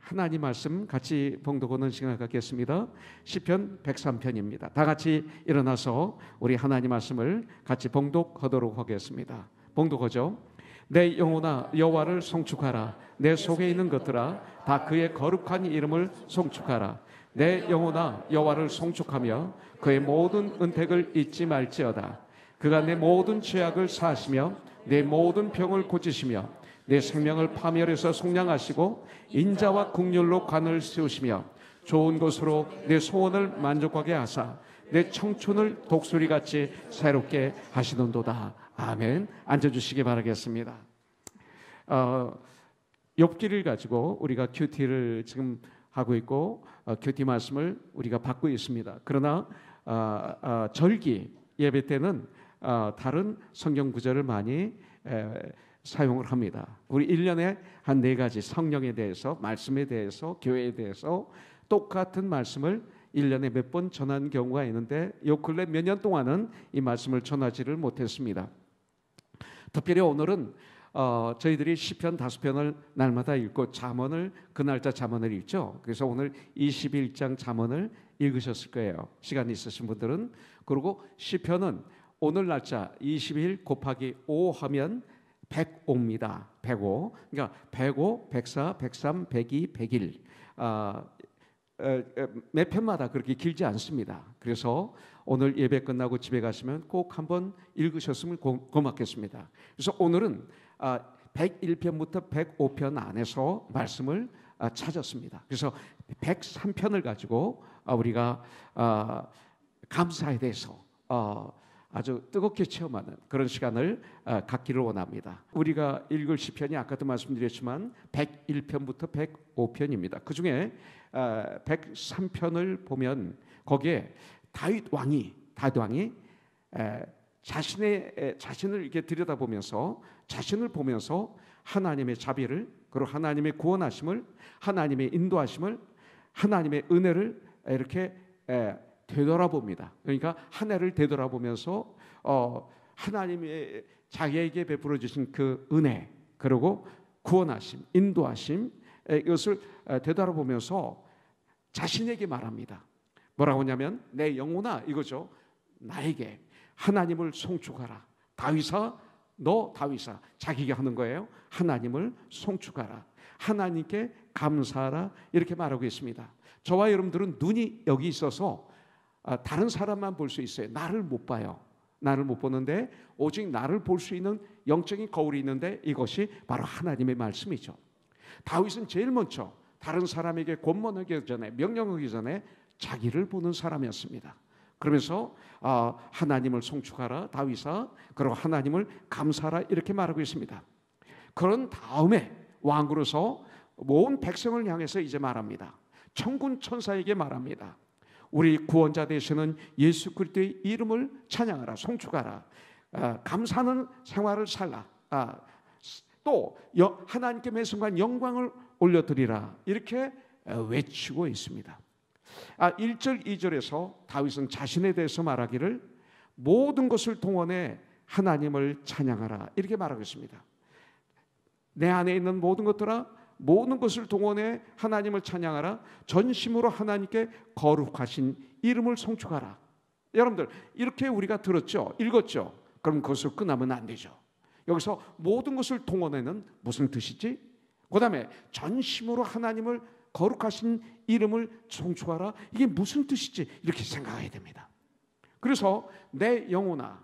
하나님 말씀 같이 봉독하는 시간을 갖겠습니다. 시편 103편입니다. 다 같이 일어나서 우리 하나님 말씀을 같이 봉독하도록 하겠습니다. 봉독하죠. 내 영혼아 여호와를 송축하라. 내 속에 있는 것들아 다 그의 거룩한 이름을 송축하라. 내 영혼아 여호와를 송축하며 그의 모든 은택을 잊지 말지어다. 그가 내 모든 죄악을 사하시며 내 모든 병을 고치시며 내 생명을 파멸해서 속량하시고 인자와 긍휼로 관을 세우시며 좋은 것으로 내 소원을 만족하게 하사 내 청춘을 독수리같이 새롭게 하시는도다. 아멘. 앉아주시기 바라겠습니다. 욥기를 가지고 우리가 큐티를 지금 하고 있고 큐티 말씀을 우리가 받고 있습니다. 그러나 절기 예배 때는 다른 성경 구절을 많이 사용을 합니다. 우리 1년에 한 4가지 성령에 대해서, 말씀에 대해서, 교회에 대해서 똑같은 말씀을 1년에 몇 번 전한 경우가 있는데 요 근래 몇 년 동안은 이 말씀을 전하지를 못했습니다. 특별히 오늘은 저희들이 시편 5편을 날마다 읽고 잠언을 그 날짜 잠언을 읽죠. 그래서 오늘 21장 잠언을 읽으셨을 거예요. 시간 있으신 분들은. 그리고 시편은 오늘 날짜 20일 곱하기 5 하면 105입니다. 105. 그러니까 105, 104, 103, 102, 101. 몇 편마다 그렇게 길지 않습니다. 그래서 오늘 예배 끝나고 집에 가시면 꼭 한번 읽으셨으면 고맙겠습니다. 그래서 오늘은 101편부터 105편 안에서 말씀을 찾았습니다. 그래서 103편을 가지고 우리가 감사에 대해서 아주 뜨겁게 체험하는 그런 시간을 갖기를 원합니다. 우리가 읽을 시편이 아까도 말씀드렸지만 101편부터 105편입니다. 그 중에 103편을 보면 거기에 다윗 왕이 자신을 이렇게 들여다보면서 자신을 보면서 하나님의 자비를, 그리고 하나님의 구원하심을, 하나님의 인도하심을, 하나님의 은혜를 이렇게 되돌아봅니다. 그러니까 한 해를 되돌아보면서 하나님의 자기에게 베풀어 주신 그 은혜, 그리고 구원하심, 인도하심, 이것을 되돌아보면서 자신에게 말합니다. 뭐라고 하냐면 내 영혼아, 이거죠. 나에게 하나님을 송축하라. 다윗아, 자기가 하는 거예요. 하나님을 송축하라. 하나님께 감사하라. 이렇게 말하고 있습니다. 저와 여러분들은 눈이 여기 있어서 다른 사람만 볼 수 있어요. 나를 못 봐요. 나를 못 보는데 오직 나를 볼 수 있는 영적인 거울이 있는데 이것이 바로 하나님의 말씀이죠. 다윗은 제일 먼저 다른 사람에게 권면하기 전에, 명령하기 전에 자기를 보는 사람이었습니다. 그러면서 하나님을 송축하라 다윗아, 그리고 하나님을 감사하라 이렇게 말하고 있습니다. 그런 다음에 왕으로서 온 백성을 향해서 이제 말합니다. 천군 천사에게 말합니다. 우리 구원자 되시는 예수 그리스도의 이름을 찬양하라, 송축하라, 감사하는 생활을 살라, 또 하나님께 매 순간 영광을 올려드리라 이렇게 외치고 있습니다. 1절 2절에서 다윗은 자신에 대해서 말하기를 모든 것을 동원해 하나님을 찬양하라 이렇게 말하고 있습니다. 내 안에 있는 모든 것들아 모든 것을 동원해 하나님을 찬양하라. 전심으로 하나님께 거룩하신 이름을 송축하라. 여러분들 이렇게 우리가 들었죠? 읽었죠? 그럼 그것을 끝나면 안 되죠. 여기서 모든 것을 동원해는 무슨 뜻이지? 그 다음에 전심으로 하나님을 거룩하신 이름을 송축하라. 이게 무슨 뜻이지? 이렇게 생각해야 됩니다. 그래서 내 영혼아,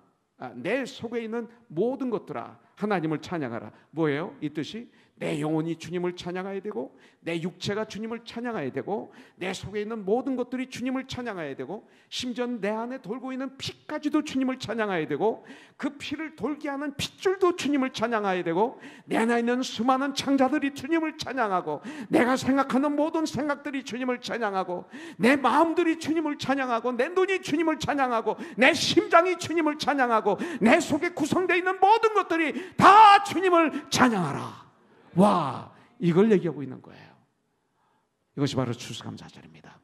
내 속에 있는 모든 것들아 하나님을 찬양하라. 뭐예요? 이 뜻이 내 영혼이 주님을 찬양해야 되고, 내 육체가 주님을 찬양해야 되고, 내 속에 있는 모든 것들이 주님을 찬양해야 되고, 심지어 내 안에 돌고 있는 피까지도 주님을 찬양해야 되고, 그 피를 돌게 하는 핏줄도 주님을 찬양해야 되고, 내 안에 있는 수많은 창자들이 주님을 찬양하고, 내가 생각하는 모든 생각들이 주님을 찬양하고, 내 마음들이 주님을 찬양하고, 내 눈이 주님을 찬양하고, 내 심장이 주님을 찬양하고, 내 속에 구성되어 있는 모든 것들이 다 주님을 찬양하라. 와, 이걸 얘기하고 있는 거예요. 이것이 바로 추수감사절입니다.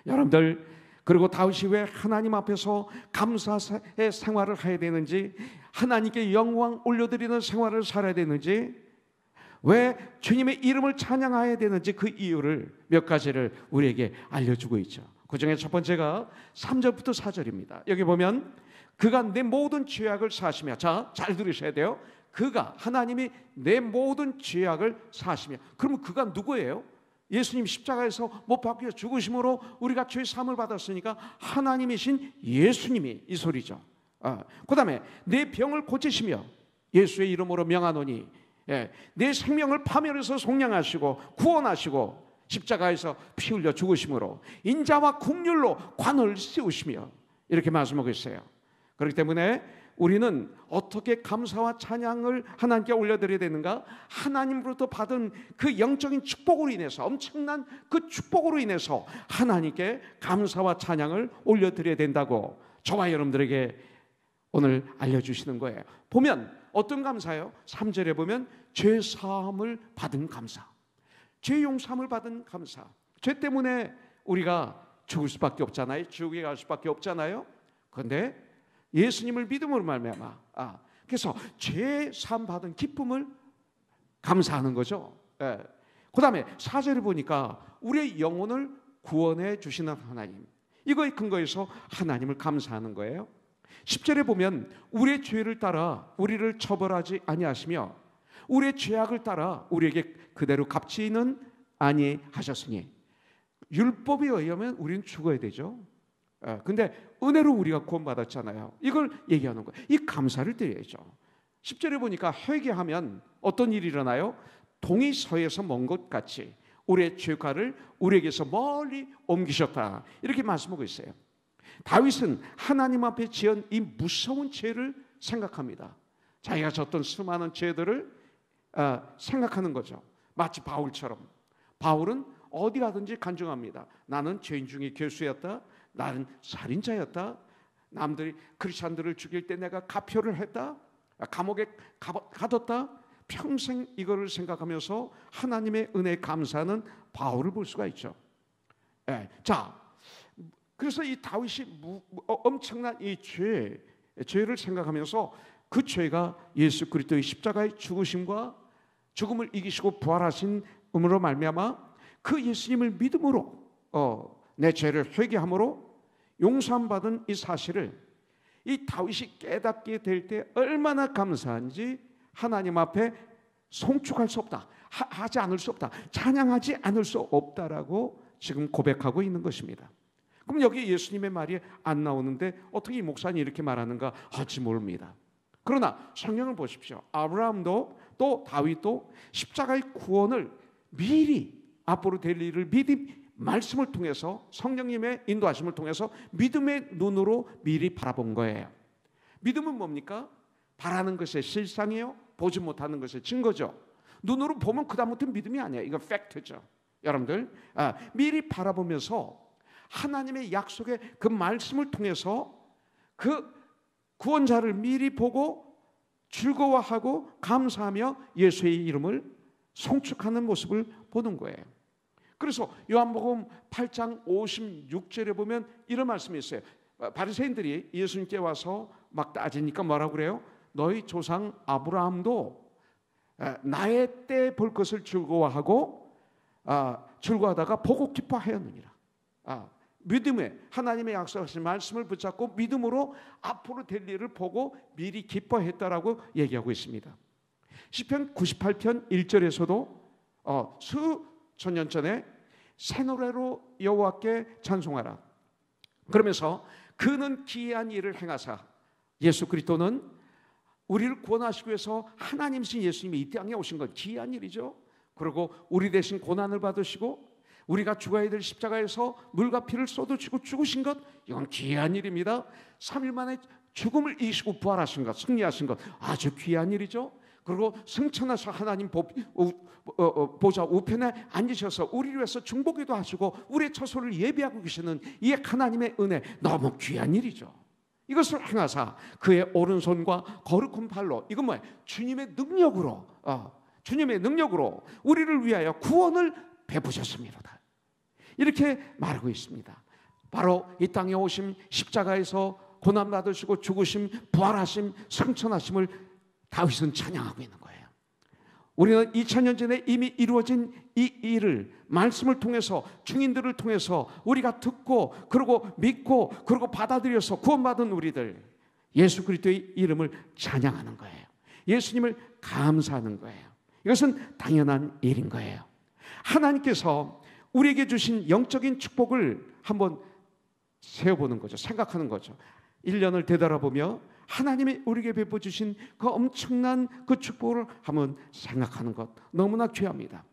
여러분들, 그리고 다윗이 왜 하나님 앞에서 감사의 생활을 해야 되는지, 하나님께 영광 올려드리는 생활을 살아야 되는지, 왜 주님의 이름을 찬양해야 되는지 그 이유를 몇 가지를 우리에게 알려주고 있죠. 그 중에 첫 번째가 3절부터 4절입니다. 여기 보면 그가 내 모든 죄악을 사하시며, 자, 잘 들으셔야 돼요. 그가, 하나님이 내 모든 죄악을 사하시며. 그러면 그가 누구예요? 예수님 십자가에서 못 박혀 죽으심으로 우리가 죄 사함을 받았으니까 하나님이신 예수님이 이 소리죠. 그 다음에 내 병을 고치시며 예수의 이름으로 명하노니, 내 생명을 파멸해서 속량하시고 구원하시고 십자가에서 피 흘려 죽으심으로 인자와 긍휼로 관을 세우시며, 이렇게 말씀하고 있어요. 그렇기 때문에 우리는 어떻게 감사와 찬양을 하나님께 올려드려야 되는가? 하나님으로부터 받은 그 영적인 축복으로 인해서, 엄청난 그 축복으로 인해서 하나님께 감사와 찬양을 올려드려야 된다고 저와 여러분들에게 오늘 알려주시는 거예요. 보면 어떤 감사예요? 3절에 보면 죄 사함을 받은 감사, 죄 용서함을 받은 감사. 죄 때문에 우리가 죽을 수밖에 없잖아요. 지옥에 갈 수밖에 없잖아요. 그런데 예수님을 믿음으로 말미암아, 그래서 죄 사함 받은 기쁨을 감사하는 거죠. 그 다음에 4절에 보니까 우리의 영혼을 구원해 주시는 하나님, 이거에 근거해서 하나님을 감사하는 거예요. 10절에 보면 우리의 죄를 따라 우리를 처벌하지 아니하시며 우리의 죄악을 따라 우리에게 그대로 갚지는 아니하셨으니, 율법에 의하면 우리는 죽어야 되죠. 근데 은혜로 우리가 구원받았잖아요. 이걸 얘기하는 거예요. 이 감사를 드려야죠. 10절에 보니까 회개하면 어떤 일이 일어나요? 동이 서에서 먼 것 같이 우리의 죄가를 우리에게서 멀리 옮기셨다, 이렇게 말씀하고 있어요. 다윗은 하나님 앞에 지은 이 무서운 죄를 생각합니다. 자기가 졌던 수많은 죄들을 생각하는 거죠. 마치 바울처럼. 바울은 어디 가든지 간증합니다. 나는 죄인 중에 괴수였다. 나는 살인자였다. 남들이 크리스찬들을 죽일 때 내가 가표를 했다. 감옥에 가뒀다. 평생 이거를 생각하면서 하나님의 은혜에 감사하는 바울을 볼 수가 있죠. 자, 그래서 이 다윗이 엄청난 이 죄를 생각하면서 그 죄가 예수 그리스도의 십자가의 죽으심과 죽음을 이기시고 부활하신 음으로 말미암아 그 예수님을 믿음으로 내 죄를 회개함으로 용서함 받은 이 사실을 이 다윗이 깨닫게 될 때 얼마나 감사한지 하나님 앞에 송축할 수 없다, 하지 않을 수 없다, 찬양하지 않을 수 없다라고 지금 고백하고 있는 것입니다. 그럼 여기 예수님의 말이 안 나오는데 어떻게 이 목사님이 이렇게 말하는가 할지 모릅니다. 그러나 성경을 보십시오. 아브라함도 또 다윗도 십자가의 구원을 미리 앞으로 될 일을 미리 말씀을 통해서, 성령님의 인도하심을 통해서 믿음의 눈으로 미리 바라본 거예요. 믿음은 뭡니까? 바라는 것의 실상이요, 보지 못하는 것의 증거죠. 눈으로 보면 그다음부터는 믿음이 아니에요. 이건 팩트죠. 여러분들, 미리 바라보면서 하나님의 약속의 그 말씀을 통해서 그 구원자를 미리 보고 즐거워하고 감사하며 예수의 이름을 송축하는 모습을 보는 거예요. 그래서 요한복음 8장 56절에 보면 이런 말씀이 있어요. 바리새인들이 예수님께 와서 막 따지니까 뭐라고 그래요? 너희 조상 아브라함도 나의 때 볼 것을 즐거워하고 즐거워하다가 보고 기뻐하였느니라. 믿음에 하나님의 약속하신 말씀을 붙잡고 믿음으로 앞으로 될 일을 보고 미리 기뻐했다라고 얘기하고 있습니다. 시편 98편 1절에서도 수천 년 전에 새 노래로 여호와께 찬송하라, 그러면서 그는 기이한 일을 행하사, 예수 그리스도는 우리를 구원하시기 위해서 하나님이신 예수님이 이 땅에 오신 건 기이한 일이죠. 그리고 우리 대신 고난을 받으시고 우리가 죽어야 될 십자가에서 물과 피를 쏟으시고 죽으신 것, 이건 귀한 일입니다. 3일 만에 죽음을 이기시고 부활하신 것, 승리하신 것, 아주 귀한 일이죠. 그리고 승천하셔 하나님 보좌 우편에 앉으셔서 우리를 위해서 중보기도 하시고 우리의 처소를 예비하고 계시는 이 하나님의 은혜, 너무 귀한 일이죠. 이것을 행하사 그의 오른손과 거룩한 팔로, 이건 뭐예요? 주님의 능력으로, 주님의 능력으로 우리를 위하여 구원을 베푸셨습니다. 이렇게 말하고 있습니다. 바로 이 땅에 오심, 십자가에서 고난받으시고 죽으심, 부활하심, 승천하심을 다윗은 찬양하고 있는 거예요. 우리는 2000년 전에 이미 이루어진 이 일을 말씀을 통해서, 증인들을 통해서 우리가 듣고 그리고 믿고 그리고 받아들여서 구원받은 우리들, 예수 그리스도의 이름을 찬양하는 거예요. 예수님을 감사하는 거예요. 이것은 당연한 일인 거예요. 하나님께서 우리에게 주신 영적인 축복을 한번 세어보는 거죠. 생각하는 거죠. 1년을 되돌아보며 하나님이 우리에게 베풀어 주신 그 엄청난 그 축복을 한번 생각하는 것 너무나 귀합니다.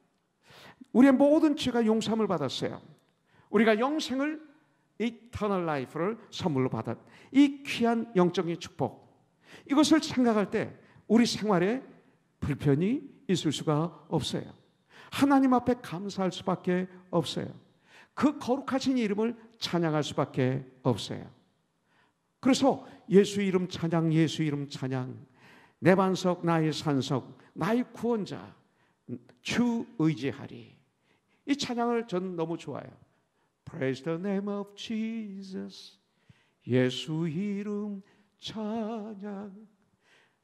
우리의 모든 죄가 용서함을 받았어요. 우리가 영생을, Eternal Life를 선물로 받은 이 귀한 영적인 축복, 이것을 생각할 때 우리 생활에 불편이 있을 수가 없어요. 하나님 앞에 감사할 수밖에 없어요. 그 거룩하신 이름을 찬양할 수밖에 없어요. 그래서 예수 이름 찬양, 예수 이름 찬양, 내 반석 나의 산석 나의 구원자 주 의지하리. 이 찬양을 저는 너무 좋아해요. Praise the name of Jesus. 예수 이름 찬양,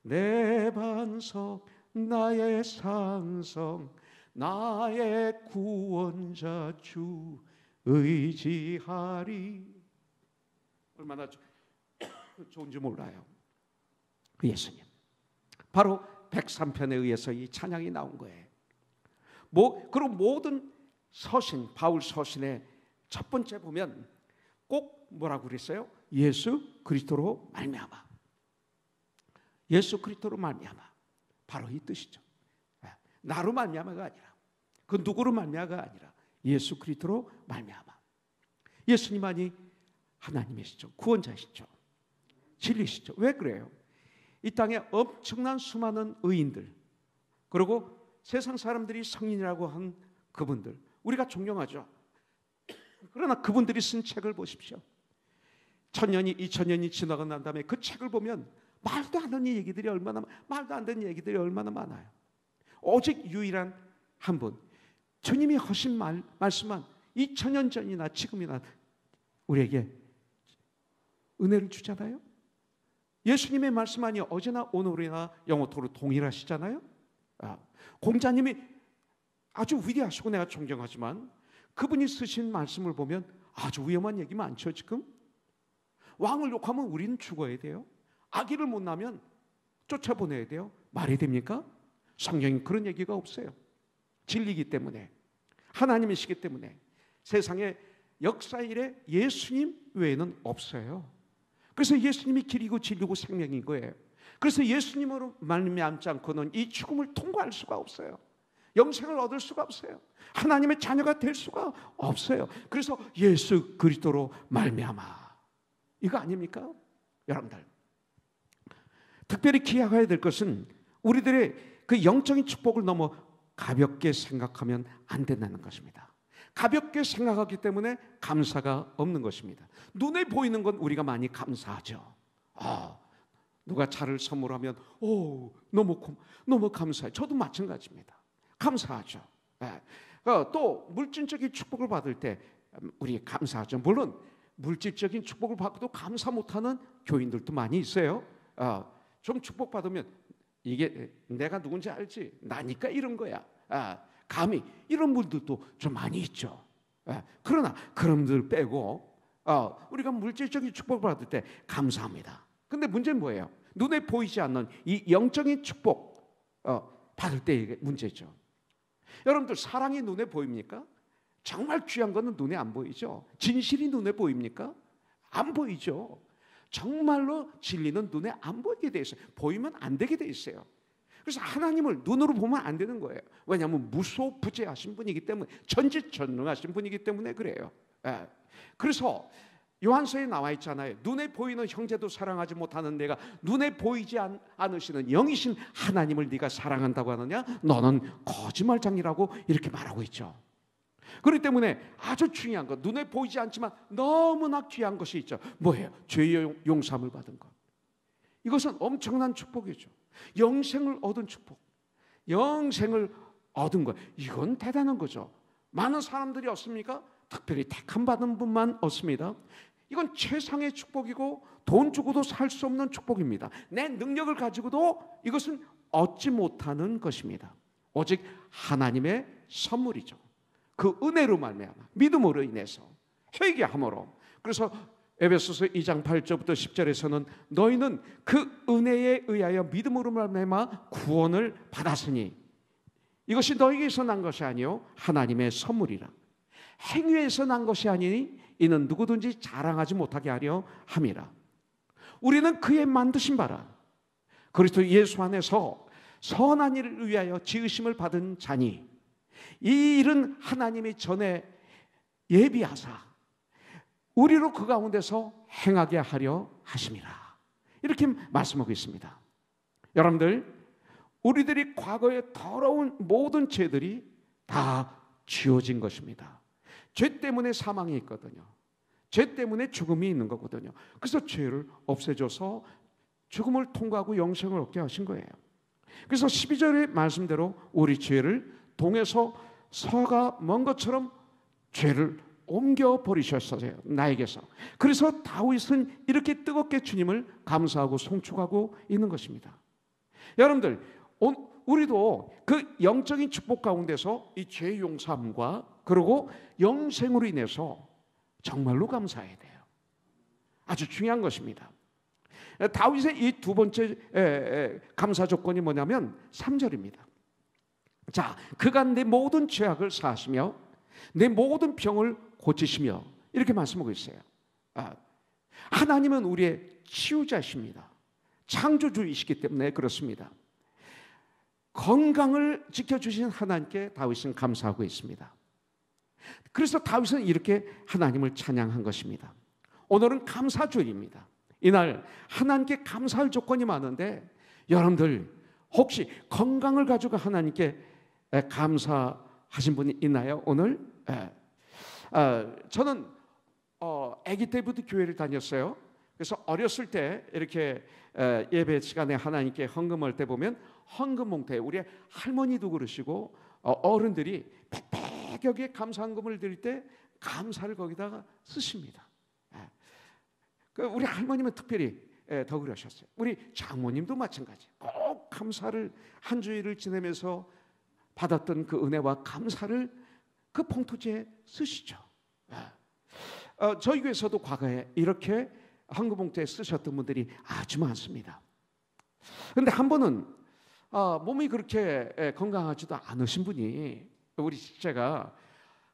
내 반석 나의 산석 나의 구원자 주 의지하리. 얼마나 좋은지 몰라요. 그 예수님, 바로 103편에 의해서 이 찬양이 나온 거예요. 그리고 모든 서신, 바울 서신의 첫 번째 보면 꼭 뭐라고 그랬어요? 예수 그리스도로 말미암아. 예수 그리스도로 말미암아. 바로 이 뜻이죠. 나로 말미암아가 아니라, 그 누구로 말미암아가 아니라 예수 그리스도로 말미암아. 예수님만이 하나님이시죠. 구원자시죠. 진리시죠. 왜 그래요? 이 땅에 엄청난 수많은 의인들, 그리고 세상 사람들이 성인이라고 한 그분들, 우리가 존경하죠. 그러나 그분들이 쓴 책을 보십시오. 1000년이 2000년이 지나고 난 다음에 그 책을 보면 말도 안 되는 얘기들이 얼마나 많아요. 오직 유일한 한 분, 주님이 하신 말씀만 2000년 전이나 지금이나 우리에게 은혜를 주잖아요. 예수님의 말씀만이 어제나 오늘이나 영원토록 동일하시잖아요. 공자님이 아주 위대하시고 내가 존경하지만 그분이 쓰신 말씀을 보면 아주 위험한 얘기 많죠. 지금 왕을 욕하면 우리는 죽어야 돼요. 아기를 못 낳으면 쫓아보내야 돼요. 말이 됩니까? 성경에 그런 얘기가 없어요. 진리이기 때문에, 하나님이시기 때문에 세상에 역사 일에 예수님 외에는 없어요. 그래서 예수님이 길이고 진리고 생명인 거예요. 그래서 예수님으로 말미암지 않고는 이 죽음을 통과할 수가 없어요. 영생을 얻을 수가 없어요. 하나님의 자녀가 될 수가 없어요. 그래서 예수 그리스도로 말미암아, 이거 아닙니까? 여러분들, 특별히 기억해야 될 것은 우리들의 그 영적인 축복을 너무 가볍게 생각하면 안 된다는 것입니다. 가볍게 생각하기 때문에 감사가 없는 것입니다. 눈에 보이는 건 우리가 많이 감사하죠. 누가 차를 선물하면 너무 감사해요. 저도 마찬가지입니다. 감사하죠. 또 물질적인 축복을 받을 때 우리 감사하죠. 물론 물질적인 축복을 받고도 감사 못하는 교인들도 많이 있어요. 좀 축복받으면 이게 내가 누군지 알지? 나니까 이런 거야. 감히 이런 분들도 좀 많이 있죠. 그러나 그런 분들 빼고 우리가 물질적인 축복을 받을 때 감사합니다. 근데 문제는 뭐예요? 눈에 보이지 않는 이 영적인 축복 받을 때의 문제죠. 여러분들, 사랑이 눈에 보입니까? 정말 귀한 거는 눈에 안 보이죠. 진실이 눈에 보입니까? 안 보이죠. 정말로 진리는 눈에 안 보이게 돼 있어요. 보이면 안 되게 돼 있어요. 그래서 하나님을 눈으로 보면 안 되는 거예요. 왜냐하면 무소부재하신 분이기 때문에, 전지전능하신 분이기 때문에 그래요. 그래서 요한서에 나와 있잖아요. 눈에 보이는 형제도 사랑하지 못하는 내가 눈에 보이지 않으시는 영이신 하나님을 네가 사랑한다고 하느냐? 너는 거짓말장이라고 이렇게 말하고 있죠. 그렇기 때문에 아주 중요한 것, 눈에 보이지 않지만 너무나 귀한 것이 있죠. 뭐예요? 죄의 용서함을 받은 것. 이것은 엄청난 축복이죠. 영생을 얻은 축복, 영생을 얻은 것, 이건 대단한 거죠. 많은 사람들이 얻습니까? 특별히 택함 받은 분만 얻습니다. 이건 최상의 축복이고 돈 주고도 살 수 없는 축복입니다. 내 능력을 가지고도 이것은 얻지 못하는 것입니다. 오직 하나님의 선물이죠. 그 은혜로 말미암아 믿음으로 인해서 회개함으로. 그래서 에베소서 2장 8절부터 10절에서는 너희는 그 은혜에 의하여 믿음으로 말미암아 구원을 받았으니 이것이 너희에게서 난 것이 아니요 하나님의 선물이라. 행위에서 난 것이 아니니 이는 누구든지 자랑하지 못하게 하려 함이라. 우리는 그의 만드신 바라 그리스도 예수 안에서 선한 일을 위하여 지으심을 받은 자니 이 일은 하나님이 전에 예비하사 우리로 그 가운데서 행하게 하려 하심이라. 이렇게 말씀하고 있습니다. 여러분들, 우리들이 과거에 더러운 모든 죄들이 다 지워진 것입니다. 죄 때문에 사망이 있거든요. 죄 때문에 죽음이 있는 거거든요. 그래서 죄를 없애줘서 죽음을 통과하고 영생을 얻게 하신 거예요. 그래서 12절의 말씀대로 우리 죄를 동에서 서가 먼 것처럼 죄를 옮겨 버리셨어요. 나에게서. 그래서 다윗은 이렇게 뜨겁게 주님을 감사하고 송축하고 있는 것입니다. 여러분들, 우리도 그 영적인 축복 가운데서 이 죄 용서함과 그리고 영생으로 인해서 정말로 감사해야 돼요. 아주 중요한 것입니다. 다윗의 이 두 번째 감사 조건이 뭐냐면 3절입니다. 자, 그가 내 모든 죄악을 사하시며 내 모든 병을 고치시며 이렇게 말씀하고 있어요. 하나님은 우리의 치유자십니다. 창조주이시기 때문에 그렇습니다. 건강을 지켜주신 하나님께 다윗은 감사하고 있습니다. 그래서 다윗은 이렇게 하나님을 찬양한 것입니다. 오늘은 감사주일입니다. 이날 하나님께 감사할 조건이 많은데 여러분들 혹시 건강을 가지고 하나님께 감사하신 분이 있나요? 오늘? 저는 아기 때부터 교회를 다녔어요. 그래서 어렸을 때 이렇게 예배 시간에 하나님께 헌금할 때 보면 헌금 봉투에 우리 할머니도 그러시고 어른들이 백백여기에 감사헌금을 드릴 때 감사를 거기다가 쓰십니다. 우리 할머님은 특별히 더 그러셨어요. 우리 장모님도 마찬가지. 꼭 감사를 한 주일을 지내면서 받았던 그 은혜와 감사를 그 봉투지에 쓰시죠. 저희 교회에서도 과거에 이렇게 헌금 봉투에 쓰셨던 분들이 아주 많습니다. 그런데 한 번은 몸이 그렇게 건강하지도 않으신 분이 우리 제가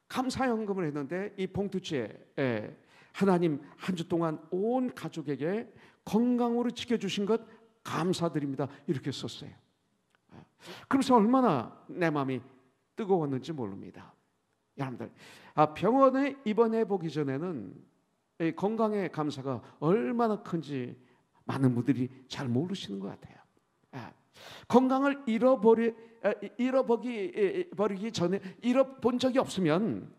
감사연금을 했는데 이 봉투지에 하나님 한 주 동안 온 가족에게 건강으로 지켜주신 것 감사드립니다 이렇게 썼어요. 그러면서 얼마나 내 마음이 뜨거웠는지 모릅니다. 여러분들, 병원에 입원해 보기 전에는 건강의 감사가 얼마나 큰지 많은 분들이 잘 모르시는 것 같아요. 건강을 잃어버리기 전에 잃어본 적이 없으면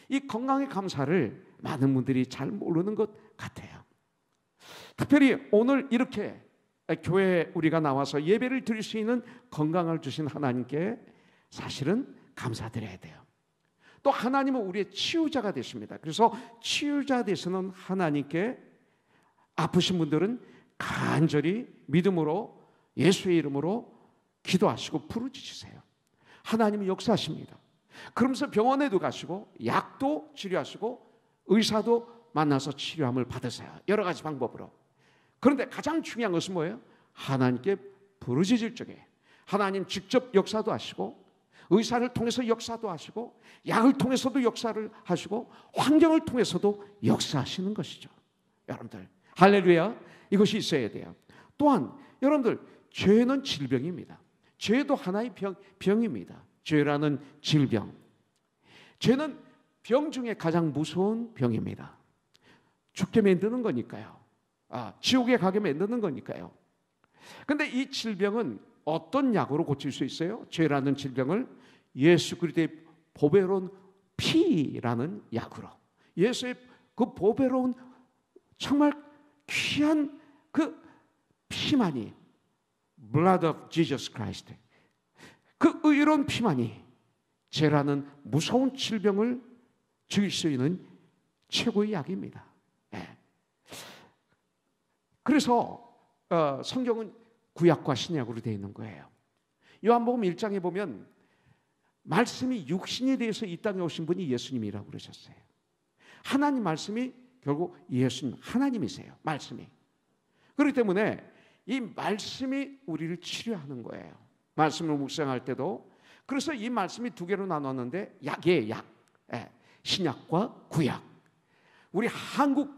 이 건강의 감사를 많은 분들이 잘 모르는 것 같아요. 특별히 오늘 이렇게 교회에 우리가 나와서 예배를 드릴 수 있는 건강을 주신 하나님께 사실은 감사드려야 돼요. 또 하나님은 우리의 치유자가 되십니다. 그래서 치유자 되시는 하나님께 아프신 분들은 간절히 믿음으로 예수의 이름으로 기도하시고 부르짖으세요. 하나님이 역사하십니다. 그러면서 병원에도 가시고 약도 치료하시고 의사도 만나서 치료함을 받으세요. 여러 가지 방법으로. 그런데 가장 중요한 것은 뭐예요? 하나님께 부르짖을 적에 하나님 직접 역사도 하시고 의사를 통해서 역사도 하시고 약을 통해서도 역사를 하시고 환경을 통해서도 역사하시는 것이죠. 여러분들 할렐루야, 이것이 있어야 돼요. 또한 여러분들 죄는 질병입니다. 죄도 하나의 병입니다. 죄라는 질병. 죄는 병 중에 가장 무서운 병입니다. 죽게 만드는 거니까요. 지옥에 가게 만드는 거니까요. 그런데 이 질병은 어떤 약으로 고칠 수 있어요? 죄라는 질병을 예수 그리스도의 보배로운 피라는 약으로, 예수의 그 보배로운 정말 귀한 그 피만이, Blood of Jesus Christ, 그 의로운 피만이 죄라는 무서운 질병을 죽일 수 있는 최고의 약입니다. 그래서 성경은 구약과 신약으로 되어 있는 거예요. 요한복음 1장에 보면 말씀이 육신이 되어서 이 땅에 오신 분이 예수님이라고 그러셨어요. 하나님 말씀이 결국 예수님, 하나님이세요. 말씀이. 그렇기 때문에 이 말씀이 우리를 치료하는 거예요. 말씀을 묵상할 때도. 그래서 이 말씀이 두 개로 나눴는데 약이에요. 약. 신약과 구약. 우리 한국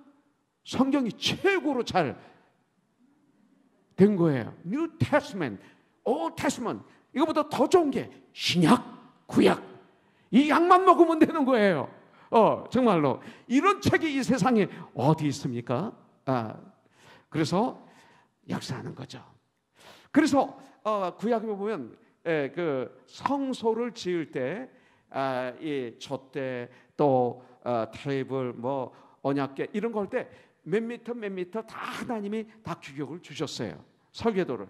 성경이 최고로 잘 된 거예요. New Testament, Old Testament. 이거보다 더 좋은 게 신약, 구약. 이 약만 먹으면 되는 거예요. 정말로. 이런 책이 이 세상에 어디 있습니까? 그래서 역사하는 거죠. 그래서 구약에 보면 그 성소를 지을 때 이 촛대 또 테이블 뭐 언약궤 이런 거 할 때 몇 미터 다 하나님이 다 규격을 주셨어요. 설계도를.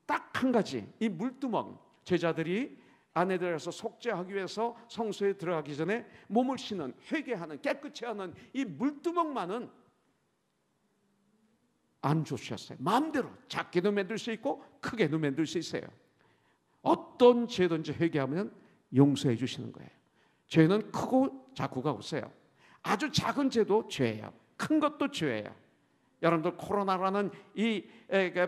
딱 한 가지 이 물두멍, 제자들이 안에 들어가서 속죄하기 위해서 성소에 들어가기 전에 몸을 씻는, 회개하는, 깨끗이 하는 이 물두멍만은 안 주셨어요. 마음대로 작게도 만들 수 있고 크게도 만들 수 있어요. 어떤 죄든지 회개하면 용서해 주시는 거예요. 죄는 크고 작고가 없어요. 아주 작은 죄도 죄예요. 큰 것도 죄예요. 여러분들 코로나라는 이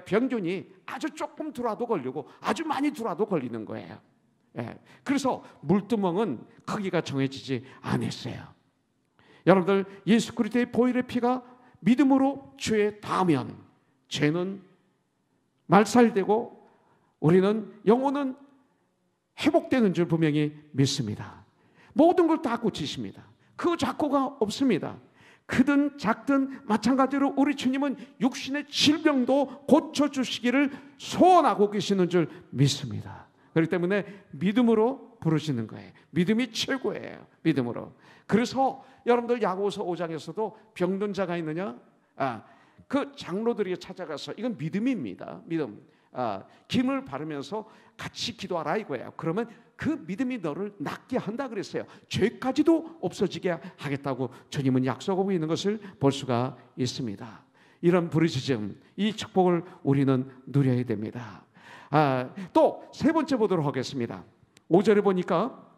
병균이 아주 조금 들어와도 걸리고 아주 많이 들어와도 걸리는 거예요. 그래서 물두멍은 크기가 정해지지 않았어요. 여러분들 예수 그리스도의 보혈의 피가 믿음으로 죄에 닿으면 죄는 말살되고 우리는 영혼은 회복되는 줄 분명히 믿습니다. 모든 걸 다 고치십니다. 그 작고가 없습니다. 크든 작든 마찬가지로 우리 주님은 육신의 질병도 고쳐주시기를 소원하고 계시는 줄 믿습니다. 그렇기 때문에 믿음으로 부르시는 거예요. 믿음이 최고예요. 믿음으로. 그래서 여러분들 야고보서 5장에서도 병든 자가 있느냐? 그 장로들이 찾아가서 이건 믿음입니다. 믿음. 김을 바르면서 같이 기도하라 이거예요. 그러면 그 믿음이 너를 낫게 한다 그랬어요. 죄까지도 없어지게 하겠다고 주님은 약속하고 있는 것을 볼 수가 있습니다. 이런 부르짖음, 이 축복을 우리는 누려야 됩니다. 또 세 번째 보도록 하겠습니다. 5절에 보니까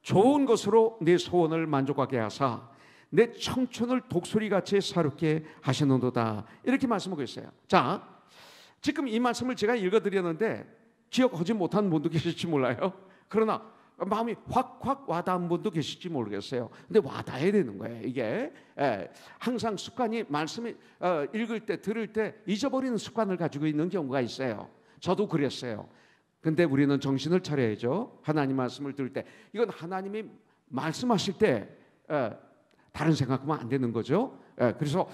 좋은 것으로 내 소원을 만족하게 하사 내 청춘을 독수리같이 사롭게 하시는도다. 이렇게 말씀하고 있어요. 자, 지금 이 말씀을 제가 읽어드렸는데 기억하지 못한 분도 계실지 몰라요. 그러나 마음이 확 와닿은 분도 계실지 모르겠어요. 근데 와닿아야 되는 거예요. 이게 항상 습관이 말씀을 읽을 때 들을 때 잊어버리는 습관을 가지고 있는 경우가 있어요. 저도 그랬어요. 근데 우리는 정신을 차려야죠. 하나님 말씀을 들을 때 이건 하나님이 말씀하실 때 다른 생각하면 안 되는 거죠. 그래서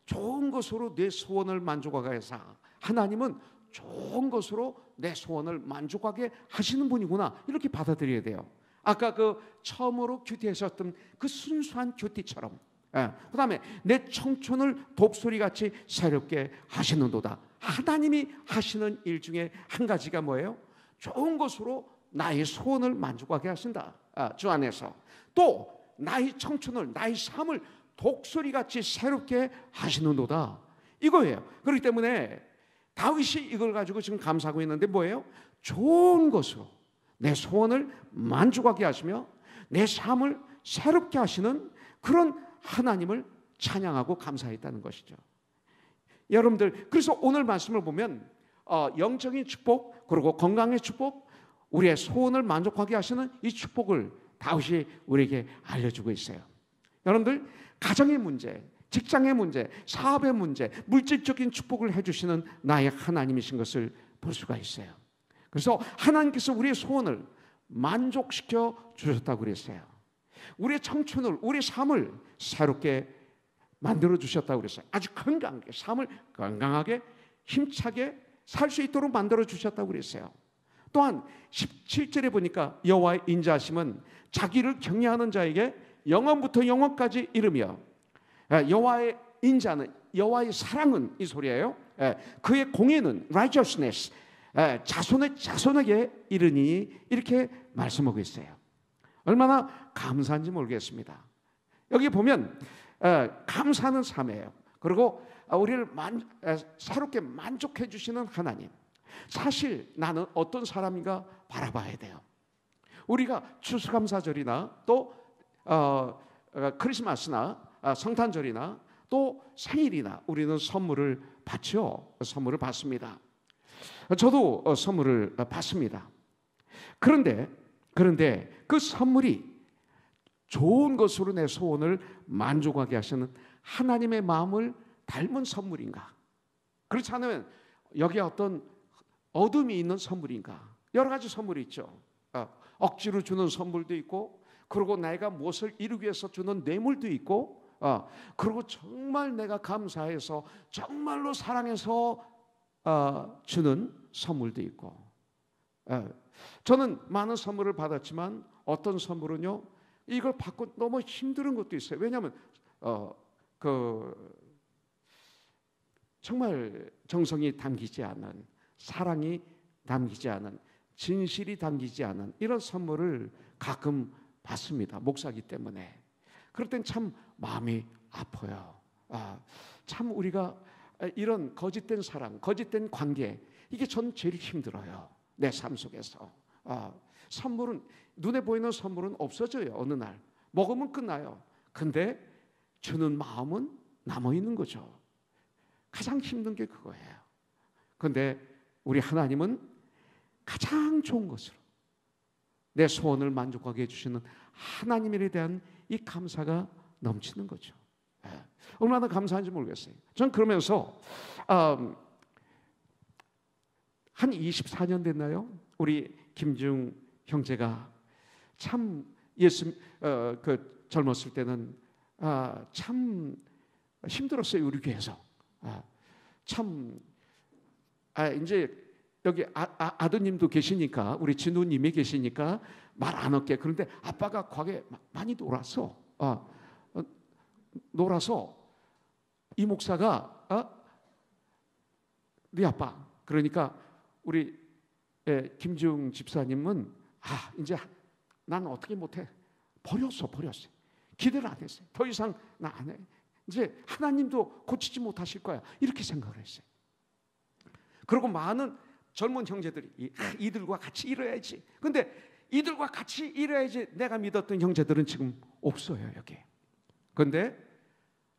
좋은 것으로 내 소원을 만족하게 해서 하나님은 좋은 것으로 내 소원을 만족하게 하시는 분이구나 이렇게 받아들여야 돼요. 아까 그 처음으로 큐티하셨던 그 순수한 큐티처럼 그 다음에 내 청춘을 독수리같이 새롭게 하시는도다. 하나님이 하시는 일 중에 한 가지가 뭐예요? 좋은 것으로 나의 소원을 만족하게 하신다. 주 안에서 또 나의 청춘을 나의 삶을 독수리같이 새롭게 하시는도다 이거예요. 그렇기 때문에 다윗이 이걸 가지고 지금 감사하고 있는데 뭐예요? 좋은 것으로 내 소원을 만족하게 하시며 내 삶을 새롭게 하시는 그런 하나님을 찬양하고 감사했다는 것이죠. 여러분들 그래서 오늘 말씀을 보면 영적인 축복 그리고 건강의 축복 우리의 소원을 만족하게 하시는 이 축복을 다윗이 우리에게 알려주고 있어요. 여러분들 가정의 문제 직장의 문제, 사업의 문제, 물질적인 축복을 해주시는 나의 하나님이신 것을 볼 수가 있어요. 그래서 하나님께서 우리의 소원을 만족시켜 주셨다고 그랬어요. 우리의 청춘을, 우리의 삶을 새롭게 만들어 주셨다고 그랬어요. 아주 건강하게, 삶을 건강하게, 힘차게 살 수 있도록 만들어 주셨다고 그랬어요. 또한 17절에 보니까 여호와의 인자하심은 자기를 경외하는 자에게 영원부터 영원까지 이르며 여호와의 인자는 여호와의 사랑은 이 소리예요. 그의 공의는 righteousness 자손의 자손에게 이르니 이렇게 말씀하고 있어요. 얼마나 감사한지 모르겠습니다. 여기 보면 감사하는 삶이에요. 그리고 우리를 새롭게 만족해 주시는 하나님. 사실 나는 어떤 사람인가 바라봐야 돼요. 우리가 추수감사절이나 또 크리스마스나 성탄절이나 또 생일이나 우리는 선물을 받죠. 선물을 받습니다. 저도 선물을 받습니다. 그런데 그 선물이 좋은 것으로 내 소원을 만족하게 하시는 하나님의 마음을 닮은 선물인가? 그렇지 않으면 여기에 어떤 어둠이 있는 선물인가? 여러 가지 선물이 있죠. 억지로 주는 선물도 있고, 그리고 내가 무엇을 이루기 위해서 주는 뇌물도 있고, 그리고 정말 내가 감사해서 정말로 사랑해서 주는 선물도 있고. 저는 많은 선물을 받았지만 어떤 선물은요, 이걸 받고 너무 힘든 것도 있어요. 왜냐하면 정말 정성이 담기지 않은, 사랑이 담기지 않은, 진실이 담기지 않은 이런 선물을 가끔 받습니다. 목사기 때문에. 그럴 땐 참 마음이 아파요. 참 우리가 이런 거짓된 사랑, 거짓된 관계, 이게 전 제일 힘들어요. 내 삶 속에서. 선물은, 눈에 보이는 선물은 없어져요. 어느 날 먹으면 끝나요. 근데 주는 마음은 남아있는 거죠. 가장 힘든 게 그거예요. 근데 우리 하나님은 가장 좋은 것으로 내 소원을 만족하게 해주시는 하나님에 대한 이 감사가 넘치는 거죠. 얼마나 감사한지 모르겠어요. 전 그러면서 한 24년 됐나요? 우리 김중 형제가 참 젊었을 때는 참 힘들었어요. 우리 교회에서. 이제 여기 아드님도 계시니까, 우리 진우님이 계시니까 말 안 할게. 그런데 아빠가 과거에 많이 놀아서 이 목사가 네 아빠, 그러니까 우리 김중 집사님은 이제 난 어떻게 못해. 버렸어. 기대를 안 했어요. 더 이상 나 안 해. 이제 하나님도 고치지 못하실 거야. 이렇게 생각을 했어요. 그리고 많은 젊은 형제들이 이들과 같이 일해야지. 근데 이들과 같이 일해야지 내가 믿었던 형제들은 지금 없어요, 여기. 그런데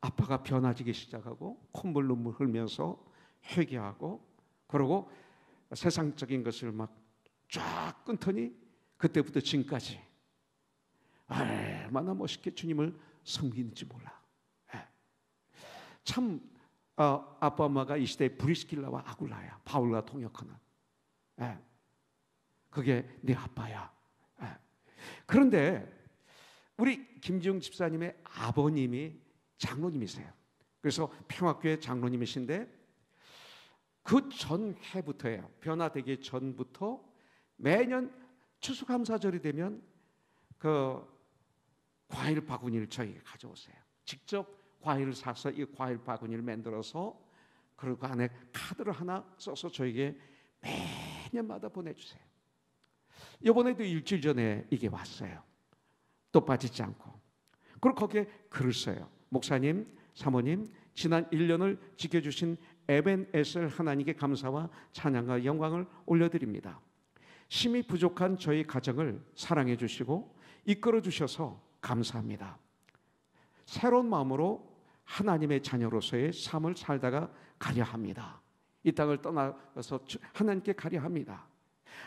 아빠가 변화지기 시작하고 콧물 눈물 흘면서 회개하고, 그러고 세상적인 것을 막 쫙 끊더니 그때부터 지금까지 얼마나 멋있게 주님을 섬기는지 몰라. 참 아빠 엄마가 이 시대에 브리스길라와 아굴라야, 바울과 통역하는. 그게 네 아빠야. 그런데 우리 김지웅 집사님의 아버님이 장로님이세요. 그래서 평화교회 장로님이신데 그 전해부터예요. 변화되기 전부터 매년 추수감사절이 되면 그 과일 바구니를 저에게 가져오세요. 직접 과일을 사서 이 과일 바구니를 만들어서 그리고 그 안에 카드를 하나 써서 저에게 매년마다 보내주세요. 이번에도 일주일 전에 이게 왔어요. 또 빠지지 않고. 그리고 거기에 글을 써요. 목사님, 사모님, 지난 1년을 지켜주신 에벤에셀 하나님께 감사와 찬양과 영광을 올려드립니다. 힘이 부족한 저희 가정을 사랑해 주시고 이끌어 주셔서 감사합니다. 새로운 마음으로 하나님의 자녀로서의 삶을 살다가 가려 합니다. 이 땅을 떠나서 하나님께 가려 합니다.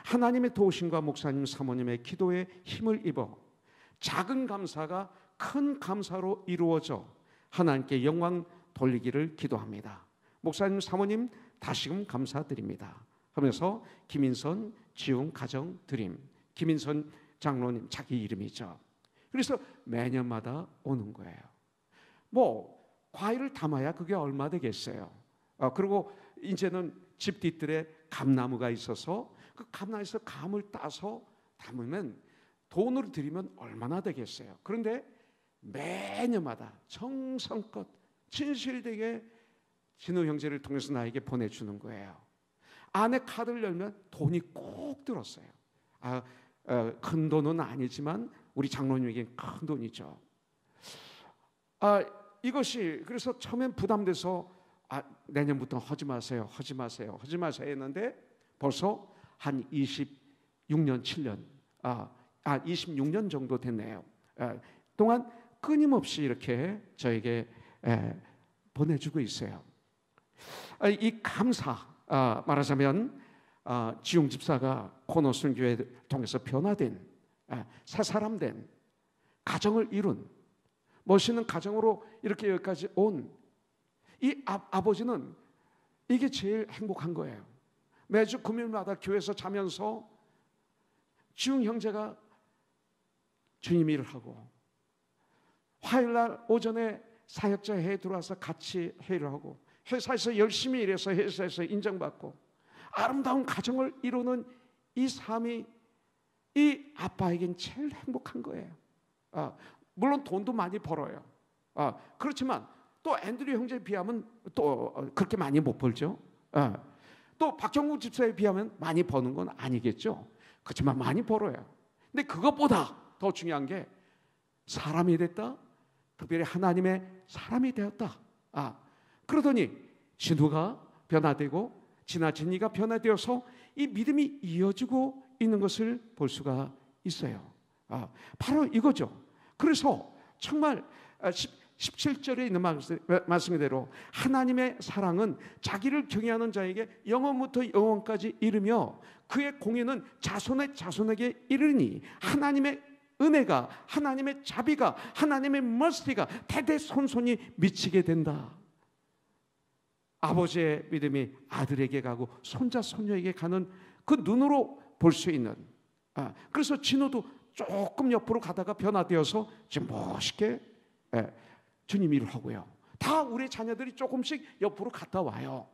하나님의 도우심과 목사님, 사모님의 기도에 힘을 입어 작은 감사가 큰 감사로 이루어져 하나님께 영광 돌리기를 기도합니다. 목사님, 사모님 다시금 감사드립니다 하면서 김인선 지웅 가정 드림, 김인선 장로님 자기 이름이죠. 그래서 매년마다 오는 거예요. 뭐 과일을 담아야 그게 얼마 되겠어요. 그리고 이제는 집 뒤뜰에 감나무가 있어서 그 감나무에서 감을 따서 담으면 돈으로 드리면 얼마나 되겠어요. 그런데 매년마다 정성껏 진실되게 진우 형제를 통해서 나에게 보내주는 거예요. 안에 카드를 열면 돈이 꼭 들었어요. 큰 돈은 아니지만 우리 장로님에겐 큰 돈이죠. 이것이 그래서 처음엔 부담돼서 내년부터 하지 마세요 했는데 벌써 한 26년, 7년 26년 정도 됐네요. 동안 끊임없이 이렇게 저에게 보내주고 있어요. 이 감사, 말하자면 지용 집사가 코너 순교회를 통해서 변화된 새 사람 된 가정을 이룬 멋있는 가정으로 이렇게 여기까지 온 이 아버지는 이게 제일 행복한 거예요. 매주 금요일마다 교회에서 자면서 지웅 형제가 주님 일을 하고, 화요일날 오전에 사역자 회에 들어와서 같이 회의를 하고, 회사에서 열심히 일해서 회사에서 인정받고 아름다운 가정을 이루는 이 삶이 이 아빠에겐 제일 행복한 거예요. 물론 돈도 많이 벌어요. 그렇지만 또 앤드류 형제에 비하면 또 그렇게 많이 못 벌죠. 또 박정국 집사에 비하면 많이 버는 건 아니겠죠. 그렇지만 많이 벌어요. 근데 그것보다 더 중요한 게 사람이 됐다. 특별히 하나님의 사람이 되었다. 그러더니 진우가 변화되고 진아진이가 변화되어서 이 믿음이 이어지고 있는 것을 볼 수가 있어요. 바로 이거죠. 그래서 정말 17절에 있는 말씀대로 하나님의 사랑은 자기를 경외하는 자에게 영원부터 영원까지 이르며 그의 공의는 자손의 자손에게 이르니 하나님의 은혜가, 하나님의 자비가, 하나님의 머시가 대대손손이 미치게 된다. 아버지의 믿음이 아들에게 가고 손자 손녀에게 가는 그 눈으로 볼 수 있는, 그래서 진호도 조금 옆으로 가다가 변화되어서 지금 멋있게 주님 일을 하고요. 다 우리 자녀들이 조금씩 옆으로 갔다 와요.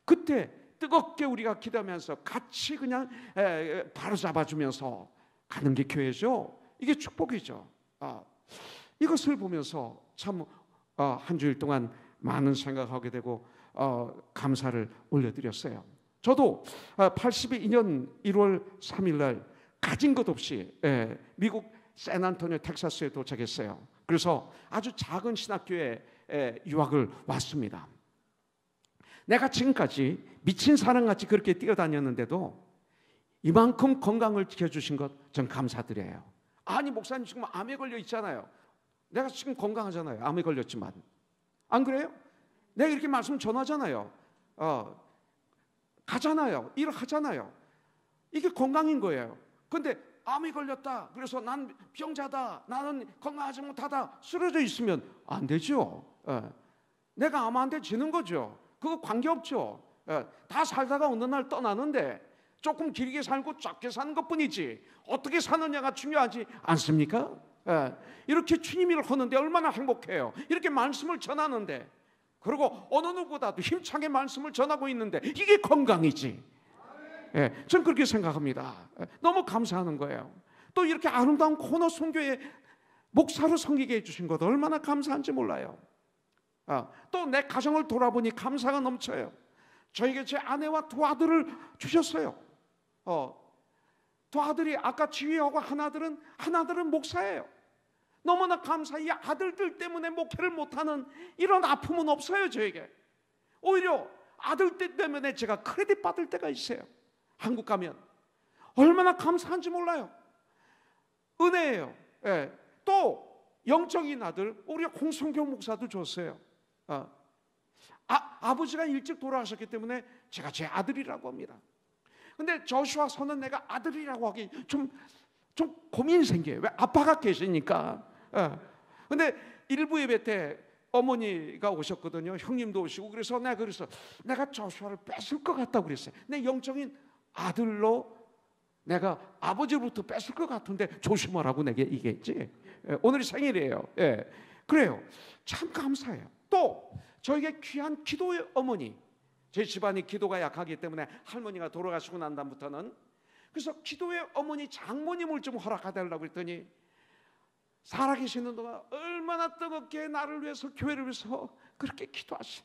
그때 뜨겁게 우리가 기도하면서 같이 그냥 바로 잡아주면서 가는 게 교회죠. 이게 축복이죠. 이것을 보면서 참 한 주일 동안 많은 생각하게 되고 감사를 올려드렸어요. 저도 82년 1월 3일 날 가진 것 없이 미국 샌안토니오 텍사스에 도착했어요. 그래서 아주 작은 신학교에 유학을 왔습니다. 내가 지금까지 미친 사람같이 그렇게 뛰어다녔는데도 이만큼 건강을 지켜주신 것 전 감사드려요. 아니 목사님 지금 암에 걸려 있잖아요. 내가 지금 건강하잖아요. 암에 걸렸지만. 안 그래요? 내가 이렇게 말씀 전하잖아요. 가잖아요. 일을 하잖아요. 이게 건강인 거예요. 근데 암이 걸렸다. 그래서 난 병자다. 나는 건강하지 못하다. 쓰러져 있으면 안 되죠. 내가 암한테 지는 거죠. 그거 관계없죠. 다 살다가 어느 날 떠나는데 조금 길게 살고 작게 사는 것뿐이지 어떻게 사느냐가 중요하지 않습니까? 이렇게 주님 일을 하는데 얼마나 행복해요. 이렇게 말씀을 전하는데, 그리고 어느 누구보다도 힘차게 말씀을 전하고 있는데 이게 건강이지. 저는 그렇게 생각합니다. 너무 감사하는 거예요. 또 이렇게 아름다운 코너 선교에 목사로 섬기게 해주신 것 얼마나 감사한지 몰라요. 또 내 가정을 돌아보니 감사가 넘쳐요. 저에게 제 아내와 두 아들을 주셨어요. 두 아들이 아까 지휘하고 하나들은 목사예요. 너무나 감사해. 이 아들들 때문에 목회를 못하는 이런 아픔은 없어요. 저에게 오히려 아들들 때문에 제가 크레딧 받을 때가 있어요. 한국 가면 얼마나 감사한지 몰라요. 은혜예요. 또 영적인 아들 우리 홍성교 목사도 줬어요. 아버지가 일찍 돌아가셨기 때문에 제가 제 아들이라고 합니다. 근데 저슈아 선은 내가 아들이라고 하기 좀 고민이 생겨요. 왜? 아빠가 계시니까. 근데 일부 예배 때 어머니가 오셨거든요. 형님도 오시고. 그래서 내가 저슈아를 뺏을 것 같다고 그랬어요. 내 영적인 아들로 내가 아버지로부터 뺏을 것 같은데 조심하라고 내게 얘기했지. 오늘이 생일이에요. 그래요. 참 감사해요. 또 저에게 귀한 기도의 어머니. 제 집안이 기도가 약하기 때문에 할머니가 돌아가시고 난 다음부터는, 그래서 기도의 어머니 장모님을 좀 허락해달라고 했더니 살아계시는 동안 얼마나 뜨겁게 나를 위해서 교회를 위해서 그렇게 기도하신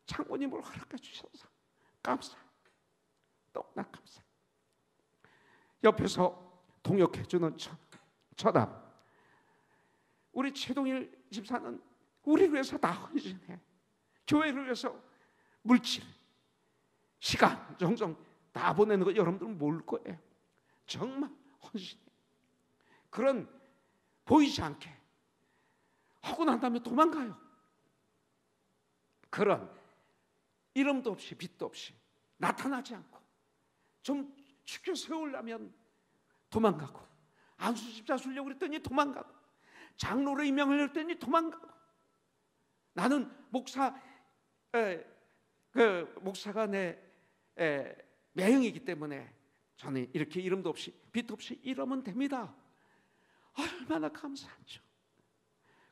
장모님을 허락해 주셔서 감사. 너무나 감사. 옆에서 동역해주는 처남 우리 최동일 집사는 우리를 위해서 다 헌신해. 교회를 위해서 물질, 시간, 정성 다 보내는 거 여러분들은 모를 거예요. 정말 헌신해. 그런 보이지 않게 하고 난 다음에 도망가요. 그런 이름도 없이 빛도 없이 나타나지 않고 좀 죽여 세우려면 도망가고, 안수집사 주려고 그랬더니 도망가고, 장로로 임명을 했더니 도망가고. 나는 목사가 내 매형이기 때문에 저는 이렇게 이름도 없이 빛도 없이 이러면 됩니다. 얼마나 감사하죠.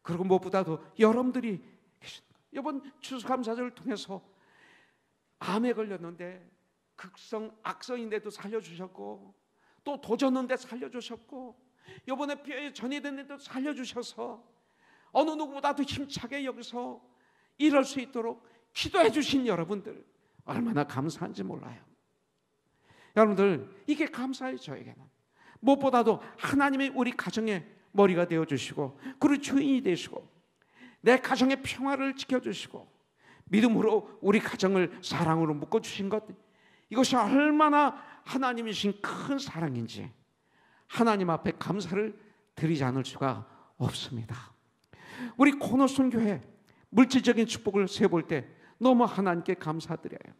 그리고 무엇보다도 여러분들이 이번 추수감사절을 통해서 암에 걸렸는데 극성 악성인데도 살려주셨고, 또 도졌는데 살려주셨고, 이번에 뼈에 전이 됐는데도 살려주셔서 어느 누구보다도 힘차게 여기서 일할 수 있도록 기도해 주신 여러분들 얼마나 감사한지 몰라요. 여러분들, 이게 감사해요. 저에게는 무엇보다도 하나님이 우리 가정의 머리가 되어주시고, 그리고 주인이 되시고, 내 가정의 평화를 지켜주시고, 믿음으로 우리 가정을 사랑으로 묶어주신 것, 이것이 얼마나 하나님이신 큰 사랑인지 하나님 앞에 감사를 드리지 않을 수가 없습니다. 우리 코너손 교회 물질적인 축복을 세볼 때 너무 하나님께 감사드려요.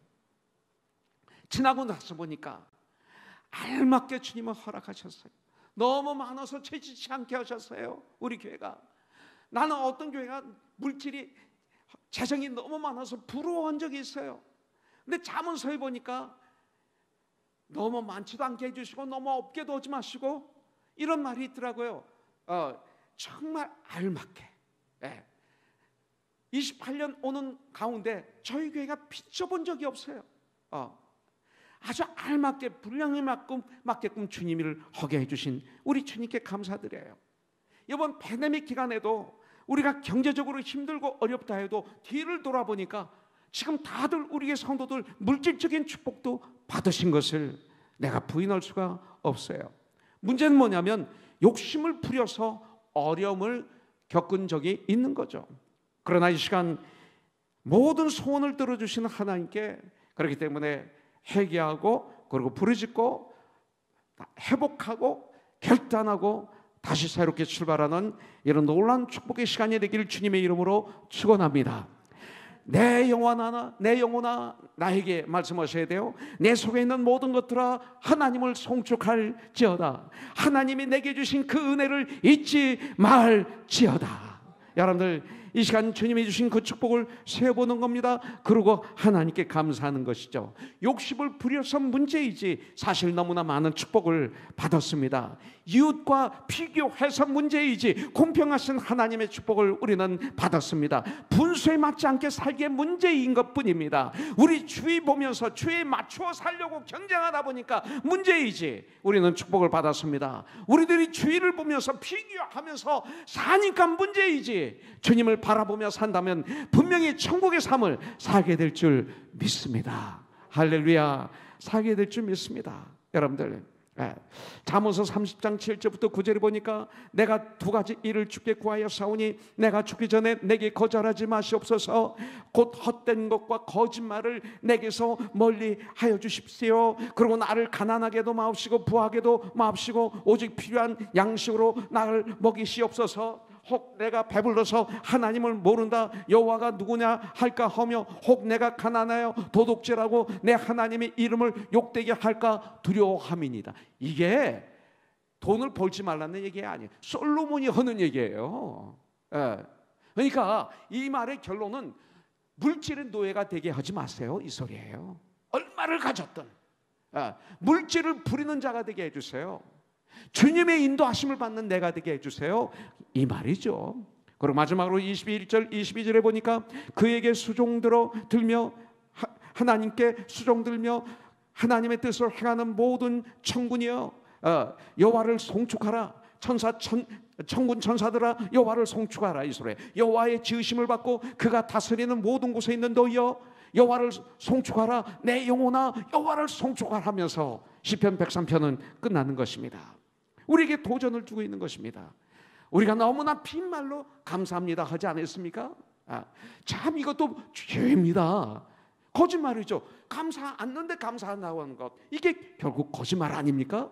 지나고 나서 보니까 알맞게 주님은 허락하셨어요. 너무 많아서 채지치 않게 하셨어요. 우리 교회가. 나는 어떤 교회가 물질이 재정이 너무 많아서 부러워한 적이 있어요. 근데 자문서에 보니까 너무 많지도 않게 해주시고 너무 없게도 하지 마시고 이런 말이 있더라고요. 정말 알맞게. 28년 오는 가운데 저희 교회가 빚져본 적이 없어요. 아주 알맞게 분량에 맞게끔 주님을 하게 해주신 우리 주님께 감사드려요. 이번 팬데믹 기간에도 우리가 경제적으로 힘들고 어렵다 해도 뒤를 돌아보니까 지금 다들 우리의 성도들 물질적인 축복도 받으신 것을 내가 부인할 수가 없어요. 문제는 뭐냐면 욕심을 부려서 어려움을 겪은 적이 있는 거죠. 그러나 이 시간 모든 소원을 들어주시는 하나님께, 그렇기 때문에 회개하고 그리고 부르짖고 회복하고 결단하고 다시 새롭게 출발하는 이런 놀라운 축복의 시간이 되기를 주님의 이름으로 축원합니다. 내 영혼아 나에게 말씀하셔야 돼요. 내 속에 있는 모든 것들아 하나님을 송축할지어다. 하나님이 내게 주신 그 은혜를 잊지 말지어다. 여러분들, 이 시간 주님이 주신 그 축복을 세어보는 겁니다. 그리고 하나님께 감사하는 것이죠. 욕심을 부려서 문제이지 사실 너무나 많은 축복을 받았습니다. 이웃과 비교해서 문제이지 공평하신 하나님의 축복을 우리는 받았습니다. 분수에 맞지 않게 살기에 문제인 것뿐입니다. 우리 주위 보면서 주위에 맞추어 살려고 경쟁하다 보니까 문제이지 우리는 축복을 받았습니다. 우리들이 주위를 보면서 비교하면서 사니까 문제이지 주님을 바라보며 산다면 분명히 천국의 삶을 살게 될 줄 믿습니다. 할렐루야. 살게 될 줄 믿습니다. 여러분들, 잠언서 30장 7절부터 9절에 보니까 내가 두 가지 일을 주께 구하여 사오니 내가 죽기 전에 내게 거절하지 마시옵소서. 곧 헛된 것과 거짓말을 내게서 멀리 하여 주십시오. 그리고 나를 가난하게도 마옵시고 부하게도 마옵시고 오직 필요한 양식으로 나를 먹이시옵소서. 혹 내가 배불러서 하나님을 모른다 여호와가 누구냐 할까 하며 혹 내가 가난하여 도둑질하고 내 하나님의 이름을 욕되게 할까 두려워함이니이다. 이게 돈을 벌지 말라는 얘기 아니에요. 솔로몬이 하는 얘기예요. 그러니까 이 말의 결론은 물질의 노예가 되게 하지 마세요, 이 소리예요. 얼마를 가졌든 물질을 부리는 자가 되게 해주세요. 주님의 인도하심을 받는 내가 되게 해주세요, 이 말이죠. 그리고 마지막으로 22절에 보니까 그에게 들며 하나님께 수종들며 하나님의 뜻을 행하는 모든 천군이여 여호와를 송축하라. 천군 천사들아 여호와를 송축하라. 이 소리. 여호와의 지으심을 받고 그가 다스리는 모든 곳에 있는 너희여 여호와를 송축하라. 내 영혼아 여호와를 송축하라 하면서 시편 103편은 끝나는 것입니다. 우리에게 도전을 주고 있는 것입니다. 우리가 너무나 빈말로 감사합니다 하지 않았습니까? 참 이것도 죄입니다. 거짓말이죠. 감사 않는데 감사한다고 하는 것, 이게 결국 거짓말 아닙니까?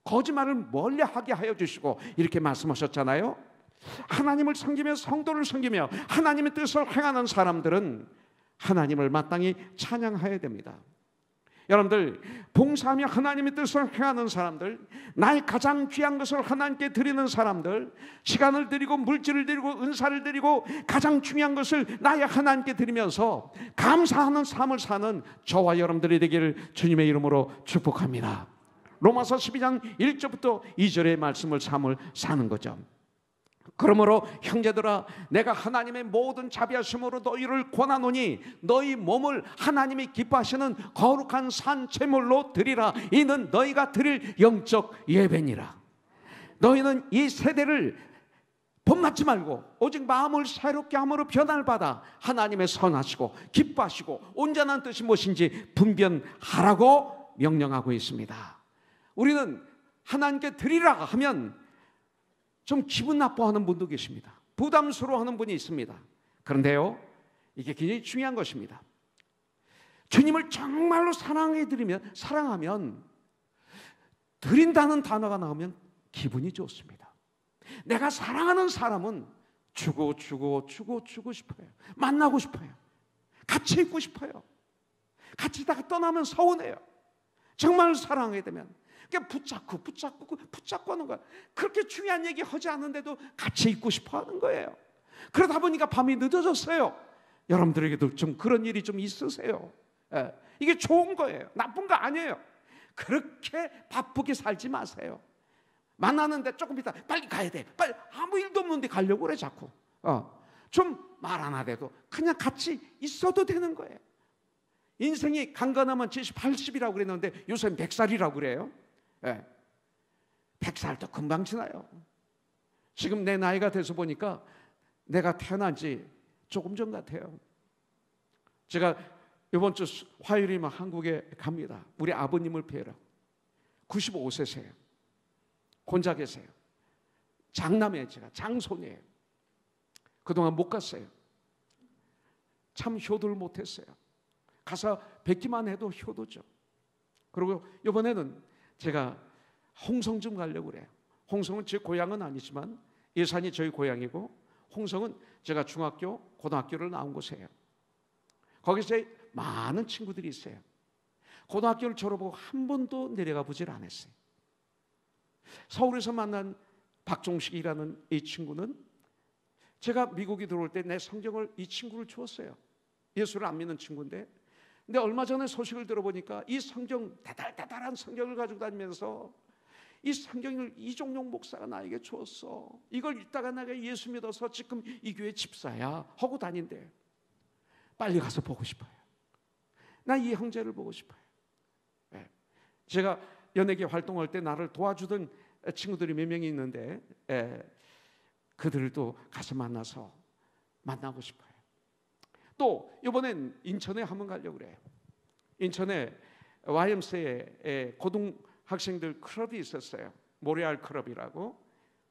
거짓말을 멀리하게 하여 주시고 이렇게 말씀하셨잖아요. 하나님을 섬기며 성도를 섬기며 하나님의 뜻을 행하는 사람들은 하나님을 마땅히 찬양해야 됩니다. 여러분들, 봉사하며 하나님의 뜻을 행하는 사람들, 나의 가장 귀한 것을 하나님께 드리는 사람들, 시간을 드리고 물질을 드리고 은사를 드리고 가장 중요한 것을 나의 하나님께 드리면서 감사하는 삶을 사는 저와 여러분들이 되기를 주님의 이름으로 축복합니다. 로마서 12장 1절부터 2절의 말씀을 삶을 사는 거죠. 그러므로 형제들아, 내가 하나님의 모든 자비하심으로 너희를 권하노니 너희 몸을 하나님이 기뻐하시는 거룩한 산 제물로 드리라. 이는 너희가 드릴 영적 예배니라. 너희는 이 세대를 본받지 말고 오직 마음을 새롭게 함으로 변화를 받아 하나님의 선하시고 기뻐하시고 온전한 뜻이 무엇인지 분별하라고 명령하고 있습니다. 우리는 하나님께 드리라 하면 좀 기분 나빠하는 분도 계십니다. 부담스러워하는 분이 있습니다. 그런데요, 이게 굉장히 중요한 것입니다. 주님을 정말로 사랑하면 드린다는 단어가 나오면 기분이 좋습니다. 내가 사랑하는 사람은 주고 싶어요. 만나고 싶어요. 같이 있고 싶어요. 같이 있다가 떠나면 서운해요. 정말 사랑하게 되면 붙잡고 하는 거야. 그렇게 중요한 얘기 하지 않는데도 같이 있고 싶어 하는 거예요. 그러다 보니까 밤이 늦어졌어요. 여러분들에게도 좀 그런 일이 좀 있으세요. 이게 좋은 거예요. 나쁜 거 아니에요. 그렇게 바쁘게 살지 마세요. 만나는데 조금 있다 빨리 가야 돼. 빨리, 아무 일도 없는데 가려고 그래 자꾸. 좀 말 안 하더라도 그냥 같이 있어도 되는 거예요. 인생이 강건하면 70, 80이라고 그랬는데 요새는 100살이라고 그래요. 100살도 금방 지나요. 지금 내 나이가 돼서 보니까 내가 태어난 지 조금 전 같아요. 제가 이번 주 화요일이면 한국에 갑니다. 우리 아버님을 뵈러. 95세세요. 혼자 계세요. 장남이에요. 제가 장손이에요. 그동안 못 갔어요. 참 효도를 못했어요. 가서 뵙기만 해도 효도죠. 그리고 이번에는 제가 홍성 좀 가려고 그래요. 홍성은 제 고향은 아니지만 예산이 저희 고향이고 홍성은 제가 중학교, 고등학교를 나온 곳이에요. 거기서 많은 친구들이 있어요. 고등학교를 졸업하고 한 번도 내려가 보질 않았어요. 서울에서 만난 박종식이라는 이 친구는 제가 미국에 들어올 때 내 성경을 이 친구를 주었어요. 예수를 안 믿는 친구인데, 근데 얼마 전에 소식을 들어보니까 이 성경, 대단한 성경을 가지고 다니면서 이 성경을 이종용 목사가 나에게 주었어. 이걸 읽다가 내가 예수 믿어서 지금 이 교회 집사야 하고 다닌대. 빨리 가서 보고 싶어요. 나 이 형제를 보고 싶어요. 제가 연예계 활동할 때 나를 도와주던 친구들이 몇 명이 있는데 그들도 가서 만나고 싶어요. 또 이번엔 인천에 한번 가려고 그래요. 인천에 YMCA 고등학생들 클럽이 있었어요. 모래알 클럽이라고.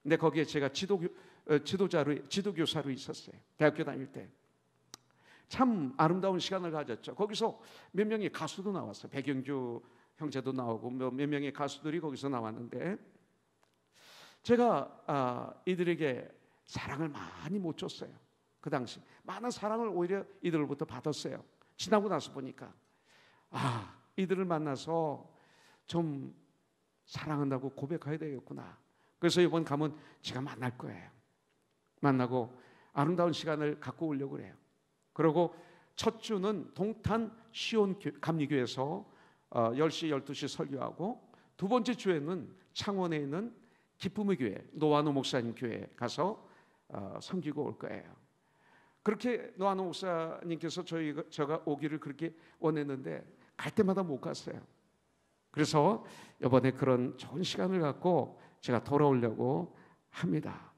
근데 거기에 제가 지도교사로 있었어요. 대학교 다닐 때. 참 아름다운 시간을 가졌죠. 거기서 몇 명의 가수도 나왔어요. 백영주 형제도 나오고 몇 명의 가수들이 거기서 나왔는데, 제가 이들에게 사랑을 많이 못 줬어요. 그 당시 많은 사랑을 오히려 이들로부터 받았어요. 지나고 나서 보니까 이들을 만나서 좀 사랑한다고 고백해야 되겠구나. 그래서 이번 가면 제가 만날 거예요. 만나고 아름다운 시간을 갖고 오려고 그래요. 그리고 첫 주는 동탄 시온 감리교에서 10시, 12시 설교하고, 두 번째 주에는 창원에 있는 기쁨의 교회, 노아노 목사님 교회에 가서 섬기고 올 거예요. 그렇게 노아노 목사님께서 제가 오기를 그렇게 원했는데 갈 때마다 못 갔어요. 그래서 이번에 그런 좋은 시간을 갖고 제가 돌아오려고 합니다.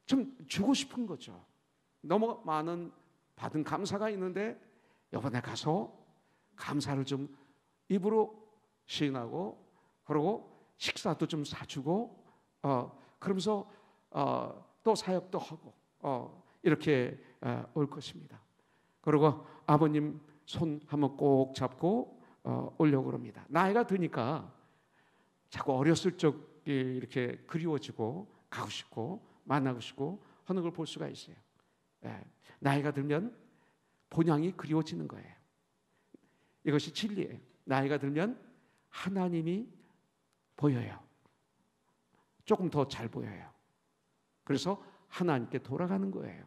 좀 주고 싶은 거죠. 너무 많은 받은 감사가 있는데 이번에 가서 감사를 좀 입으로 시인하고, 그리고 식사도 좀 사주고, 그러면서 또 사역도 하고 이렇게 올 것입니다. 그리고 아버님 손 한번 꼭 잡고 오려고 그럽니다. 나이가 드니까 자꾸 어렸을 적이 이렇게 그리워지고 가고 싶고 만나고 싶고 하는 걸 볼 수가 있어요. 나이가 들면 본향이 그리워지는 거예요. 이것이 진리예요. 나이가 들면 하나님이 보여요. 조금 더 잘 보여요. 그래서 하나님께 돌아가는 거예요.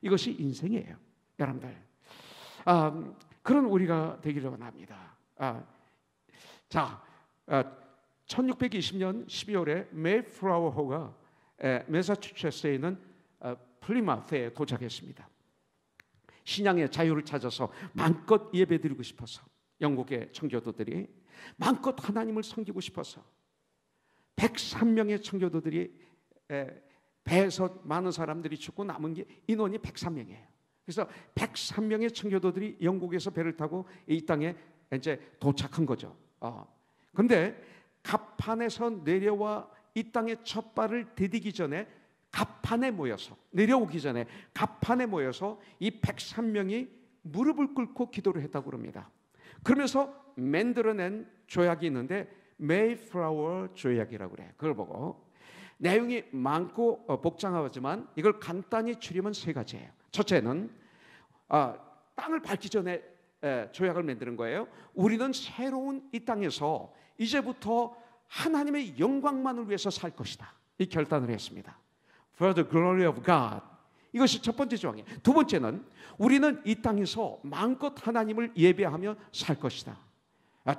이것이 인생이에요, 여러분들. 그런 우리가 되기를 원합니다. 1620년 12월에 메이플라워호가 매사추세츠에 있는 플리마스에 도착했습니다. 신앙의 자유를 찾아서 마음껏 예배드리고 싶어서, 영국의 청교도들이 마음껏 하나님을 섬기고 싶어서 103명의 청교도들이 배에서 많은 사람들이 죽고 남은 게 인원이 103명이에요. 그래서 103명의 청교도들이 영국에서 배를 타고 이 땅에 이제 도착한 거죠. 그런데 갑판에서 내려와 이 땅에 첫 발을 디디기 전에 갑판에 모여서, 내려오기 전에 갑판에 모여서 이 103명이 무릎을 꿇고 기도를 했다고 합니다. 그러면서 만들어낸 조약이 있는데 메이플라워 조약이라고 그래요. 그걸 보고 내용이 많고 복잡하지만 이걸 간단히 추리면 세 가지예요. 첫째는 땅을 밟기 전에 조약을 만드는 거예요. 우리는 새로운 이 땅에서 이제부터 하나님의 영광만을 위해서 살 것이다, 이 결단을 했습니다. For the glory of God. 이것이 첫 번째 조항이에요. 두 번째는 우리는 이 땅에서 마음껏 하나님을 예배하며 살 것이다.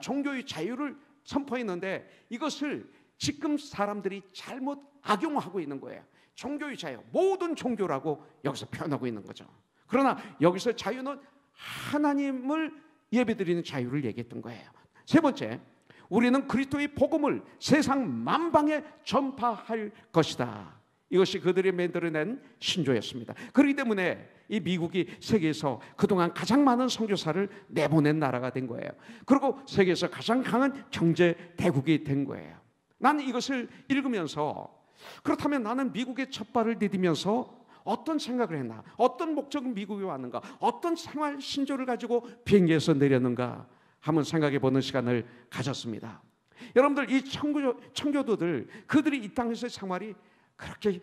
종교의 자유를 선포했는데 이것을 지금 사람들이 잘못 악용하고 있는 거예요. 종교의 자유, 모든 종교라고 여기서 표현하고 있는 거죠. 그러나 여기서 자유는 하나님을 예배드리는 자유를 얘기했던 거예요. 세 번째, 우리는 그리스도의 복음을 세상 만방에 전파할 것이다. 이것이 그들이 만들어낸 신조였습니다. 그렇기 때문에 이 미국이 세계에서 그동안 가장 많은 선교사를 내보낸 나라가 된 거예요. 그리고 세계에서 가장 강한 경제 대국이 된 거예요. 나는 이것을 읽으면서, 그렇다면 나는 미국의 첫 발을 디디면서 어떤 생각을 했나, 어떤 목적은 미국에 왔는가, 어떤 생활 신조를 가지고 비행기에서 내렸는가 한번 생각해 보는 시간을 가졌습니다. 여러분들, 이 청교도들, 그들이 이 땅에서의 생활이 그렇게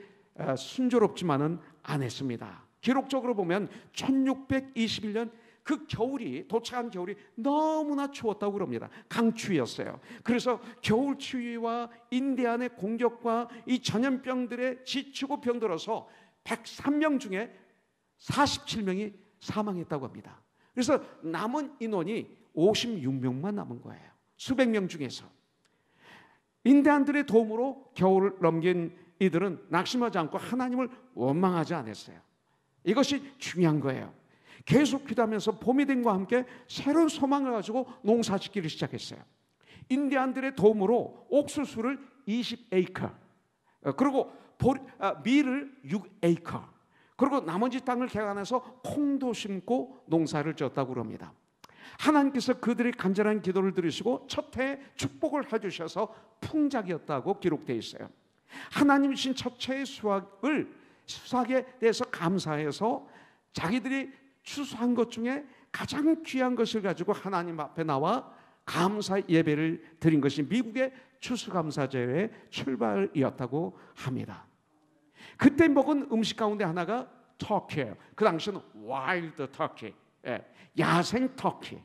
순조롭지만은 않았습니다. 기록적으로 보면 1621년 그 겨울이, 도착한 겨울이 너무나 추웠다고 그럽니다. 강추위였어요. 그래서 겨울 추위와 인디안의 공격과 이 전염병들에 지치고 병들어서 103명 중에 47명이 사망했다고 합니다. 그래서 남은 인원이 56명만 남은 거예요. 수백 명 중에서. 인디안들의 도움으로 겨울을 넘긴 이들은 낙심하지 않고 하나님을 원망하지 않았어요. 이것이 중요한 거예요. 계속 기도하면서 봄이 됨과 함께 새로운 소망을 가지고 농사짓기를 시작했어요. 인디안들의 도움으로 옥수수를 20에이커, 그리고 밀을 6에이커, 그리고 나머지 땅을 개간해서 콩도 심고 농사를 지었다고 합니다. 하나님께서 그들의 간절한 기도를 들으시고 첫 해에 축복을 해주셔서 풍작이었다고 기록되어 있어요. 하나님 주신 첫 해의 수확에 대해서 감사해서 자기들이 추수한 것 중에 가장 귀한 것을 가지고 하나님 앞에 나와 감사 예배를 드린 것이 미국의 추수감사제의 출발이었다고 합니다. 그때 먹은 음식 가운데 하나가 터키예요. 그 당시는 와일드 터키, 야생 터키.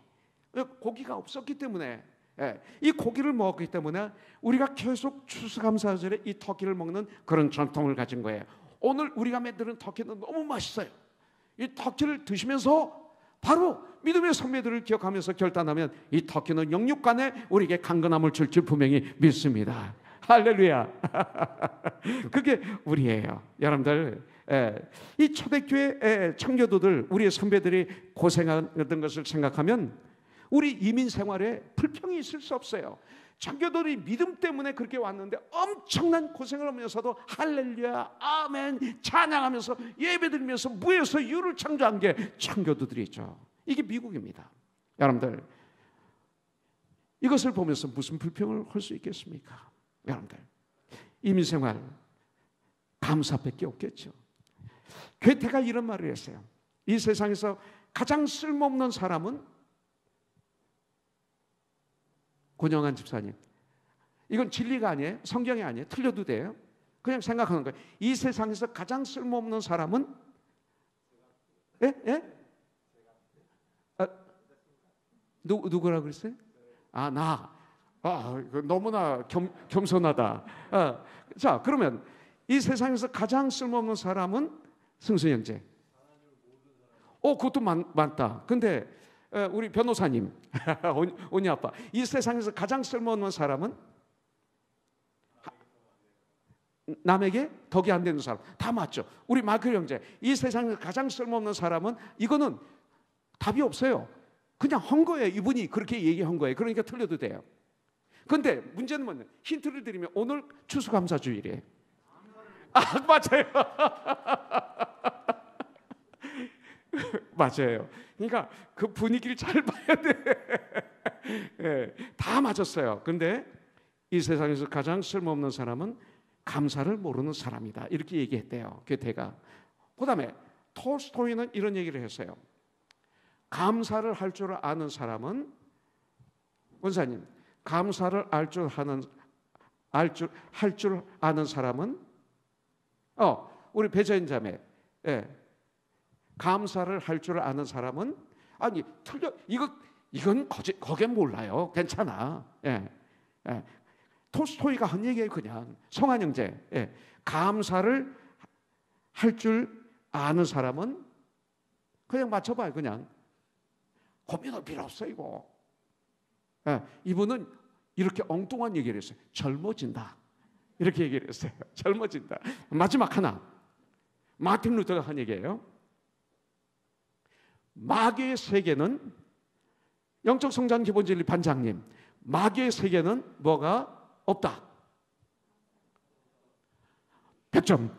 고기가 없었기 때문에, 이 고기를 먹었기 때문에 우리가 계속 추수감사절에 이 터키를 먹는 그런 전통을 가진 거예요. 오늘 우리가 만드는 터키는 너무 맛있어요. 이 터키를 드시면서 바로 믿음의 선배들을 기억하면서 결단하면 이 터키는 영육간에 우리에게 강건함을 줄 줄 분명히 믿습니다. 할렐루야. 그게 우리예요. 여러분들, 이 초대교회 청교도들, 우리의 선배들이 고생하던 것을 생각하면 우리 이민 생활에 불평이 있을 수 없어요. 청교도들이 믿음 때문에 그렇게 왔는데 엄청난 고생을 하면서도 할렐루야, 아멘 찬양하면서 예배드리면서 무에서 유를 창조한 게 청교도들이죠. 이게 미국입니다. 여러분들, 이것을 보면서 무슨 불평을 할 수 있겠습니까? 여러분들, 이민생활 감사밖에 없겠죠. 괴테가 이런 말을 했어요. 이 세상에서 가장 쓸모없는 사람은 권영한 집사님, 이건 진리가 아니에요? 성경이 아니에요? 틀려도 돼요? 그냥 생각하는 거예요. 이 세상에서 가장 쓸모없는 사람은? 예? 예? 아, 누구라 그랬어요? 아, 나. 너무나 겸손하다. 자, 그러면 이 세상에서 가장 쓸모없는 사람은 승수 형제. 그것도 많다. 근데 우리 변호사님, 오니 아빠, 이 세상에서 가장 쓸모없는 사람은 남에게 덕이 안 되는 사람. 다 맞죠. 우리 마크 형제, 이 세상에서 가장 쓸모없는 사람은, 이거는 답이 없어요. 그냥 한 거예요. 이분이 그렇게 얘기한 거예요. 그러니까 틀려도 돼요. 근데 문제는 뭐냐? 힌트를 드리면 오늘 추수감사주일이에요. 맞아요. 맞아요. 그러니까 그 분위기를 잘 봐야 돼. 네, 다 맞았어요. 근데 이 세상에서 가장 쓸모없는 사람은 감사를 모르는 사람이다. 이렇게 얘기했대요. 괴테가. 그 다음에 톨스토이는 이런 얘기를 했어요. 감사를 할 줄 아는 사람은, 원사님, 감사를 할 줄 아는 사람은, 우리 배자인 자매, 감사를 할 줄 아는 사람은, 아니 틀려, 이건 거기 몰라요. 괜찮아. 톨스토이가 한 얘기예요. 그냥 성한 형제, 감사를 할 줄 아는 사람은 그냥 맞춰봐요. 그냥 고민할 필요 없어 이거. 이분은 이렇게 엉뚱한 얘기를 했어요. 젊어진다. 이렇게 얘기를 했어요. 젊어진다. 마지막 하나, 마틴 루터가 한 얘기예요. 마귀의 세계는, 영적 성장 기본진리 반장님, 마귀의 세계는 뭐가 없다. 100점.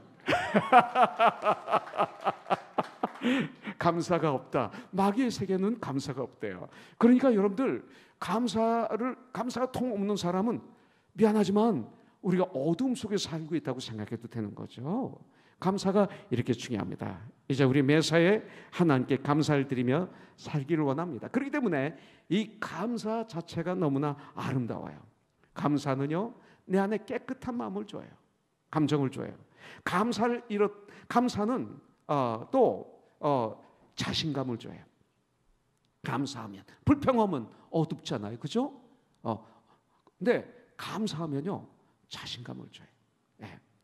감사가 없다. 마귀의 세계는 감사가 없대요. 그러니까 여러분들, 감사가 통 없는 사람은 미안하지만 우리가 어둠 속에 살고 있다고 생각해도 되는 거죠. 감사가 이렇게 중요합니다. 이제 우리 매사에 하나님께 감사를 드리며 살기를 원합니다. 그렇기 때문에 이 감사 자체가 너무나 아름다워요. 감사는요, 내 안에 깨끗한 마음을 줘요. 감정을 줘요. 감사는 자신감을 줘요. 감사하면, 불평하면 어둡잖아요, 그죠? 근데 감사하면요, 자신감을 줘요.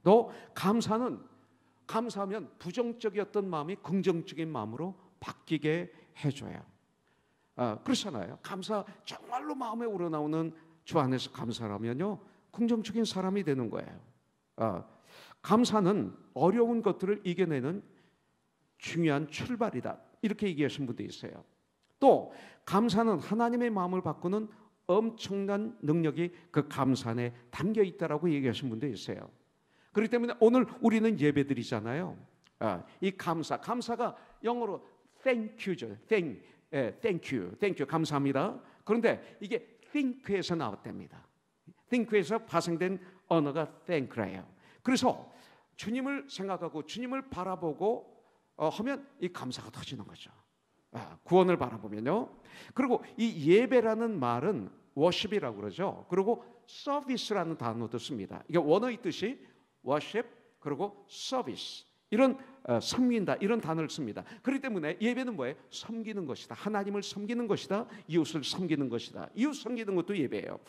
또 감사하면 부정적이었던 마음이 긍정적인 마음으로 바뀌게 해줘요. 그렇잖아요. 정말로 마음에 우러나오는 주 안에서 감사하면요, 긍정적인 사람이 되는 거예요. 감사는 어려운 것들을 이겨내는 중요한 출발이다. 이렇게 얘기하신 분도 있어요. 또 감사는 하나님의 마음을 바꾸는 엄청난 능력이 그 감사 안에 담겨 있다라고 얘기하신 분도 있어요. 그렇기 때문에 오늘 우리는 예배드리잖아요. 이 감사가 영어로 thank you죠. thank you, 감사합니다. 그런데 이게 think에서 나왔답니다. think에서 파생된 언어가 thank래요. 그래서 주님을 생각하고 주님을 바라보고 하면 이 감사가 터지는 거죠. 구원을 바라보면요. 그리고 이 예배라는 말은 worship이라고 그러죠. 그리고 service라는 단어도 씁니다. 이게 원어의 뜻이 worship 그리고 service, 이런 섬긴다, 이런 단어를 씁니다. 그렇기 때문에 예배는 뭐예요? 섬기는 것이다. 하나님을 섬기는 것이다. 이웃을 섬기는 것이다. 이웃 섬기는 것도 예배예요.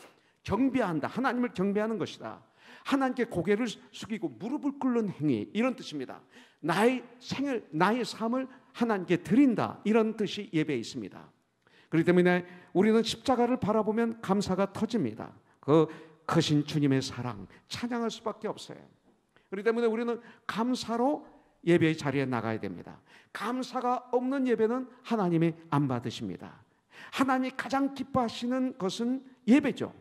경배한다. 하나님을 경배하는 것이다. 하나님께 고개를 숙이고 무릎을 꿇는 행위, 이런 뜻입니다. 나의 삶을 하나님께 드린다, 이런 뜻이 예배에 있습니다. 그렇기 때문에 우리는 십자가를 바라보면 감사가 터집니다. 그 크신 주님의 사랑 찬양할 수밖에 없어요. 그렇기 때문에 우리는 감사로 예배의 자리에 나가야 됩니다. 감사가 없는 예배는 하나님이 안 받으십니다. 하나님이 가장 기뻐하시는 것은 예배죠.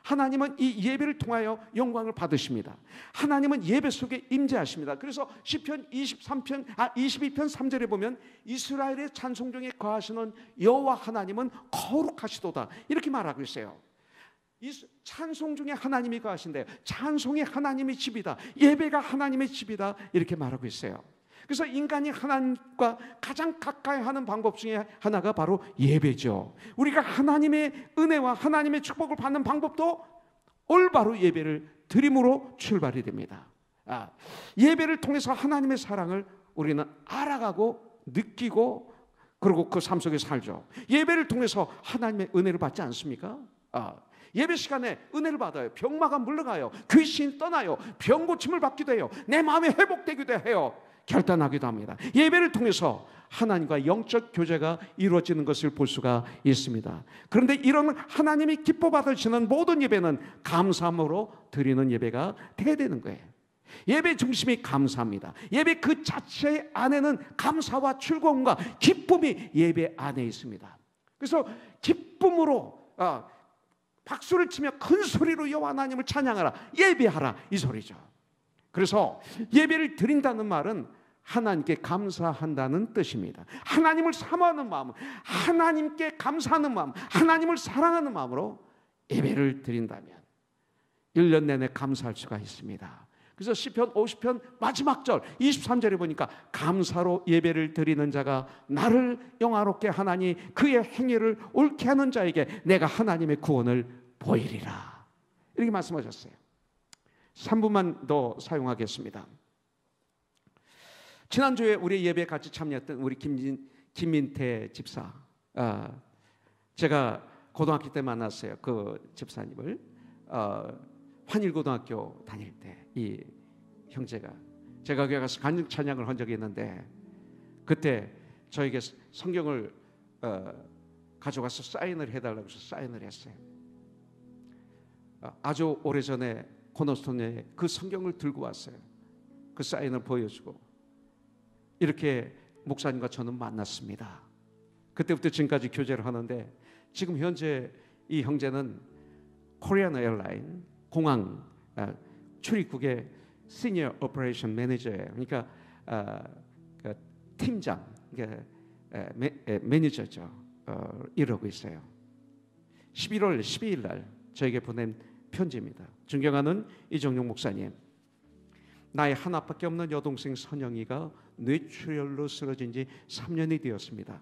하나님은 이 예배를 통하여 영광을 받으십니다. 하나님은 예배 속에 임재하십니다. 그래서 시편 22편 3절에 보면 이스라엘의 찬송 중에 거하시는 여호와 하나님은 거룩하시도다, 이렇게 말하고 있어요. 찬송 중에 하나님이 거하신대요. 찬송이 하나님의 집이다, 예배가 하나님의 집이다, 이렇게 말하고 있어요. 그래서 인간이 하나님과 가장 가까이 하는 방법 중에 하나가 바로 예배죠. 우리가 하나님의 은혜와 하나님의 축복을 받는 방법도 올바로 예배를 드림으로 출발이 됩니다. 예배를 통해서 하나님의 사랑을 우리는 알아가고 느끼고 그리고 그 삶 속에 살죠. 예배를 통해서 하나님의 은혜를 받지 않습니까? 예배 시간에 은혜를 받아요. 병마가 물러가요. 귀신이 떠나요. 병 고침을 받기도 해요. 내 마음이 회복되기도 해요. 결단하기도 합니다. 예배를 통해서 하나님과 영적 교제가 이루어지는 것을 볼 수가 있습니다. 그런데 이런 하나님이 기뻐 받으시는 모든 예배는 감사함으로 드리는 예배가 되어야 되는 거예요. 예배 중심이 감사합니다. 예배 그 자체 안에는 감사와 즐거움과 기쁨이 예배 안에 있습니다. 그래서 기쁨으로 박수를 치며 큰 소리로 여호와 하나님을 찬양하라, 예배하라, 이 소리죠. 그래서 예배를 드린다는 말은 하나님께 감사한다는 뜻입니다. 하나님을 사모하는 마음, 하나님께 감사하는 마음, 하나님을 사랑하는 마음으로 예배를 드린다면 1년 내내 감사할 수가 있습니다. 그래서 시편 50편 마지막 절 23절에 보니까 감사로 예배를 드리는 자가 나를 영화롭게 하나니 그의 행위를 옳게 하는 자에게 내가 하나님의 구원을 보이리라, 이렇게 말씀하셨어요. 3분만 더 사용하겠습니다. 지난주에 우리 예배에 같이 참여했던 우리 김민태 집사, 제가 고등학교 때 만났어요. 그 집사님을 환일고등학교 다닐 때 이 형제가, 제가 교회 가서 간증 찬양을 한 적이 있는데 그때 저에게 성경을 가져가서 사인을 해달라고 해서 사인을 했어요. 아주 오래전에 코너스톤에 그 성경을 들고 왔어요. 그 사인을 보여주고 이렇게 목사님과 저는 만났습니다. 그때부터 지금까지 교제를 하는데 지금 현재 이 형제는 코리안 에어라인 공항 출입국의 시니어 오퍼레이션 매니저예요. 그러니까 그 팀장, 매니저죠. 이러고 있어요. 11월 12일 날 저에게 보낸 편지입니다. 존경하는 이정용 목사님, 나의 하나밖에 없는 여동생 선영이가 뇌출혈로 쓰러진 지 3년이 되었습니다.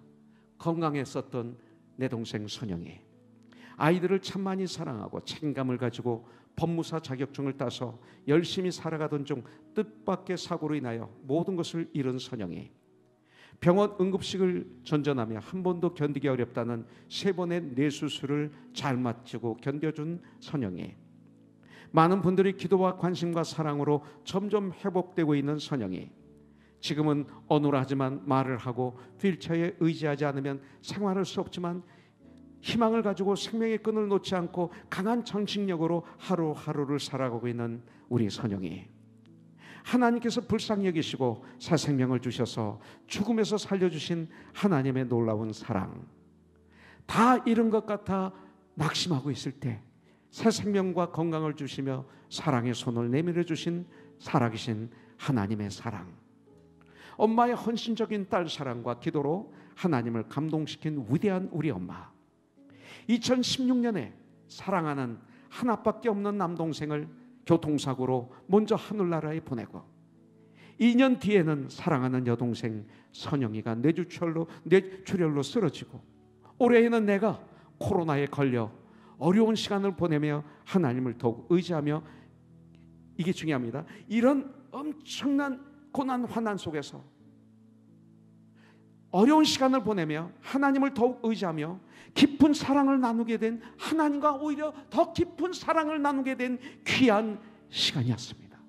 건강했었던 내 동생 선영이 아이들을 참 많이 사랑하고 책임감을 가지고 법무사 자격증을 따서 열심히 살아가던 중 뜻밖의 사고로 인하여 모든 것을 잃은 선영이 병원 응급실을 전전하며 한 번도 견디기 어렵다는 3번의 뇌수술을 잘 마치고 견뎌준 선영이, 많은 분들의 기도와 관심과 사랑으로 점점 회복되고 있는 선영이, 지금은 어눌하지만 말을 하고 휠체어에 의지하지 않으면 생활할 수 없지만 희망을 가지고 생명의 끈을 놓지 않고 강한 정신력으로 하루하루를 살아가고 있는 우리 선영이, 하나님께서 불쌍히 여기시고 새 생명을 주셔서 죽음에서 살려주신 하나님의 놀라운 사랑, 다 잃은 것 같아 낙심하고 있을 때 새 생명과 건강을 주시며 사랑의 손을 내밀어 주신 살아계신 하나님의 사랑, 엄마의 헌신적인 딸 사랑과 기도로 하나님을 감동시킨 위대한 우리 엄마, 2016년에 사랑하는 하나밖에 없는 남동생을 교통사고로 먼저 하늘나라에 보내고 2년 뒤에는 사랑하는 여동생 선영이가 뇌출혈로 쓰러지고 올해에는 내가 코로나에 걸려 어려운 시간을 보내며 하나님을 더욱 의지하며, 이게 중요합니다, 이런 엄청난 고난 환난 속에서 어려운 시간을 보내며 하나님을 더욱 의지하며 깊은 사랑을 나누게 된, 하나님과 오히려 더 깊은 사랑을 나누게 된 귀한 시간이었습니다.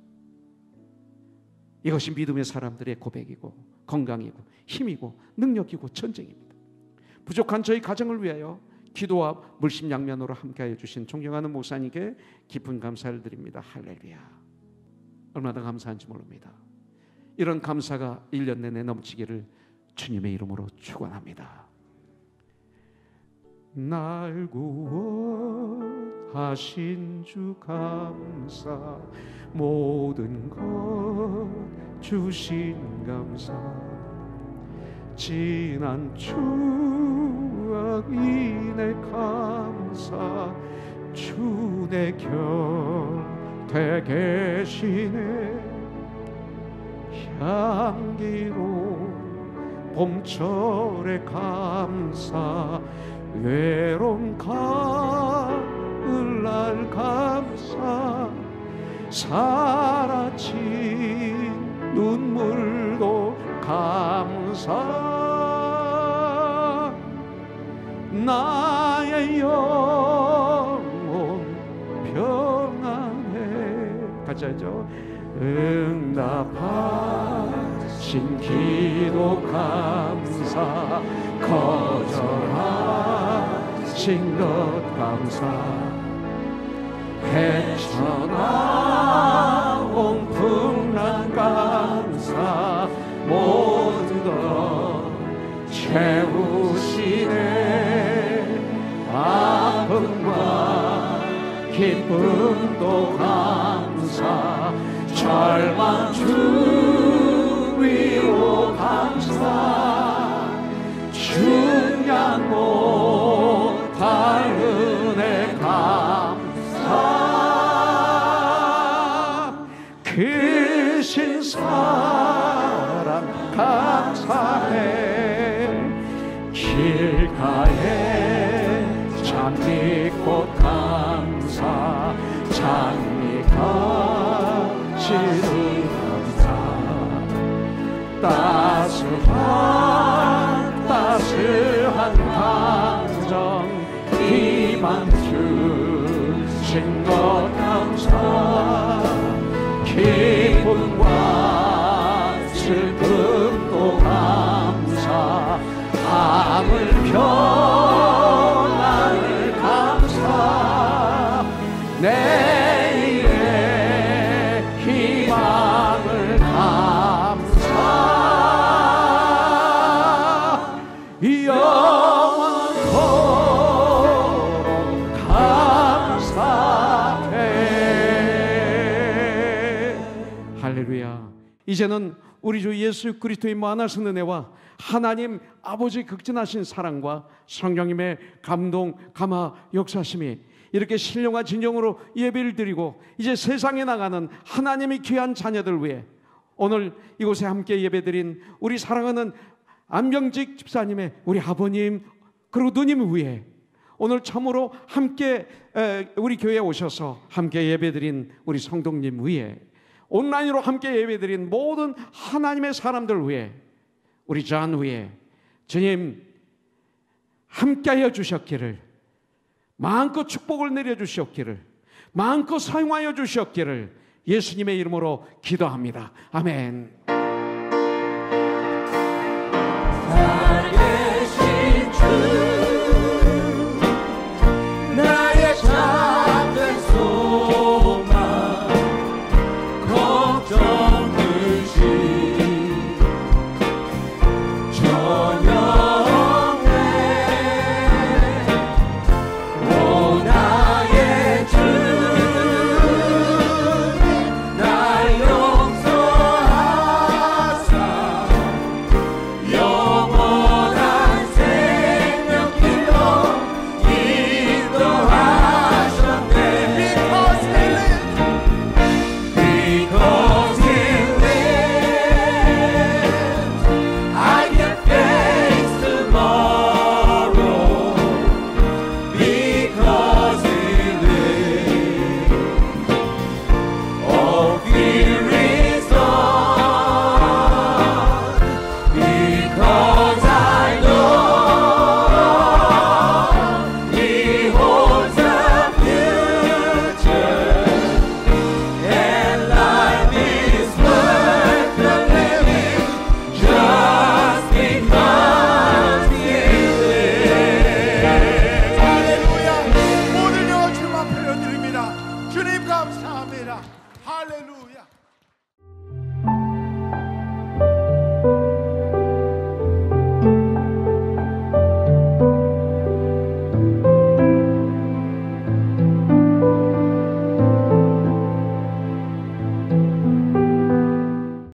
이것이 믿음의 사람들의 고백이고 건강이고 힘이고 능력이고 전쟁입니다. 부족한 저희 가정을 위하여 기도와 물심양면으로 함께하여 주신 존경하는 목사님께 깊은 감사를 드립니다. 할렐루야. 얼마나 감사한지 모릅니다. 이런 감사가 1년 내내 넘치기를 주님의 이름으로 축원합니다. 날 구원하신 주 감사, 모든 것 주신 감사, 지난 추억 인해 감사, 주 내 곁에 계시네, 향기로 봄철의 감사 외로운 가을날 감사 사라진 눈물도 감사 나의 영혼 평안해 같이 하죠. 응답하신 기도 감사 거절하신 것 감사 헤쳐나온 풍랑 감사 모든 것 채우시네 아픔과 기쁨도 감사 절망 주위로 감사 중량 못할 은혜 감사 크신 사랑 감사해 길가에 장미꽃 감사 장미가시는 감사 따스한 감정 희망 주신 것 감사 기쁨과 슬픔도 감사 하늘 평안을 감사 내일의 희망을 감사 영원토록 감사해. 할렐루야. 이제는 우리 주 예수 그리스도의 무한하신 은혜와 하나님 아버지 극진하신 사랑과 성령님의 감동 감화 역사심이 이렇게 신령과 진정으로 예배를 드리고 이제 세상에 나가는 하나님의 귀한 자녀들 위해 오늘 이곳에 함께 예배드린 우리 사랑하는 안병직 집사님의 우리 아버님 그리고 누님 위해 오늘 참으로 함께 우리 교회에 오셔서 함께 예배드린 우리 성도님 위해 온라인으로 함께 예배드린 모든 하나님의 사람들 위해 우리 존 위에 주님 함께하여 주셨기를 마음껏 축복을 내려주셨기를 마음껏 사용하여 주셨기를 예수님의 이름으로 기도합니다. 아멘. 살아계신 주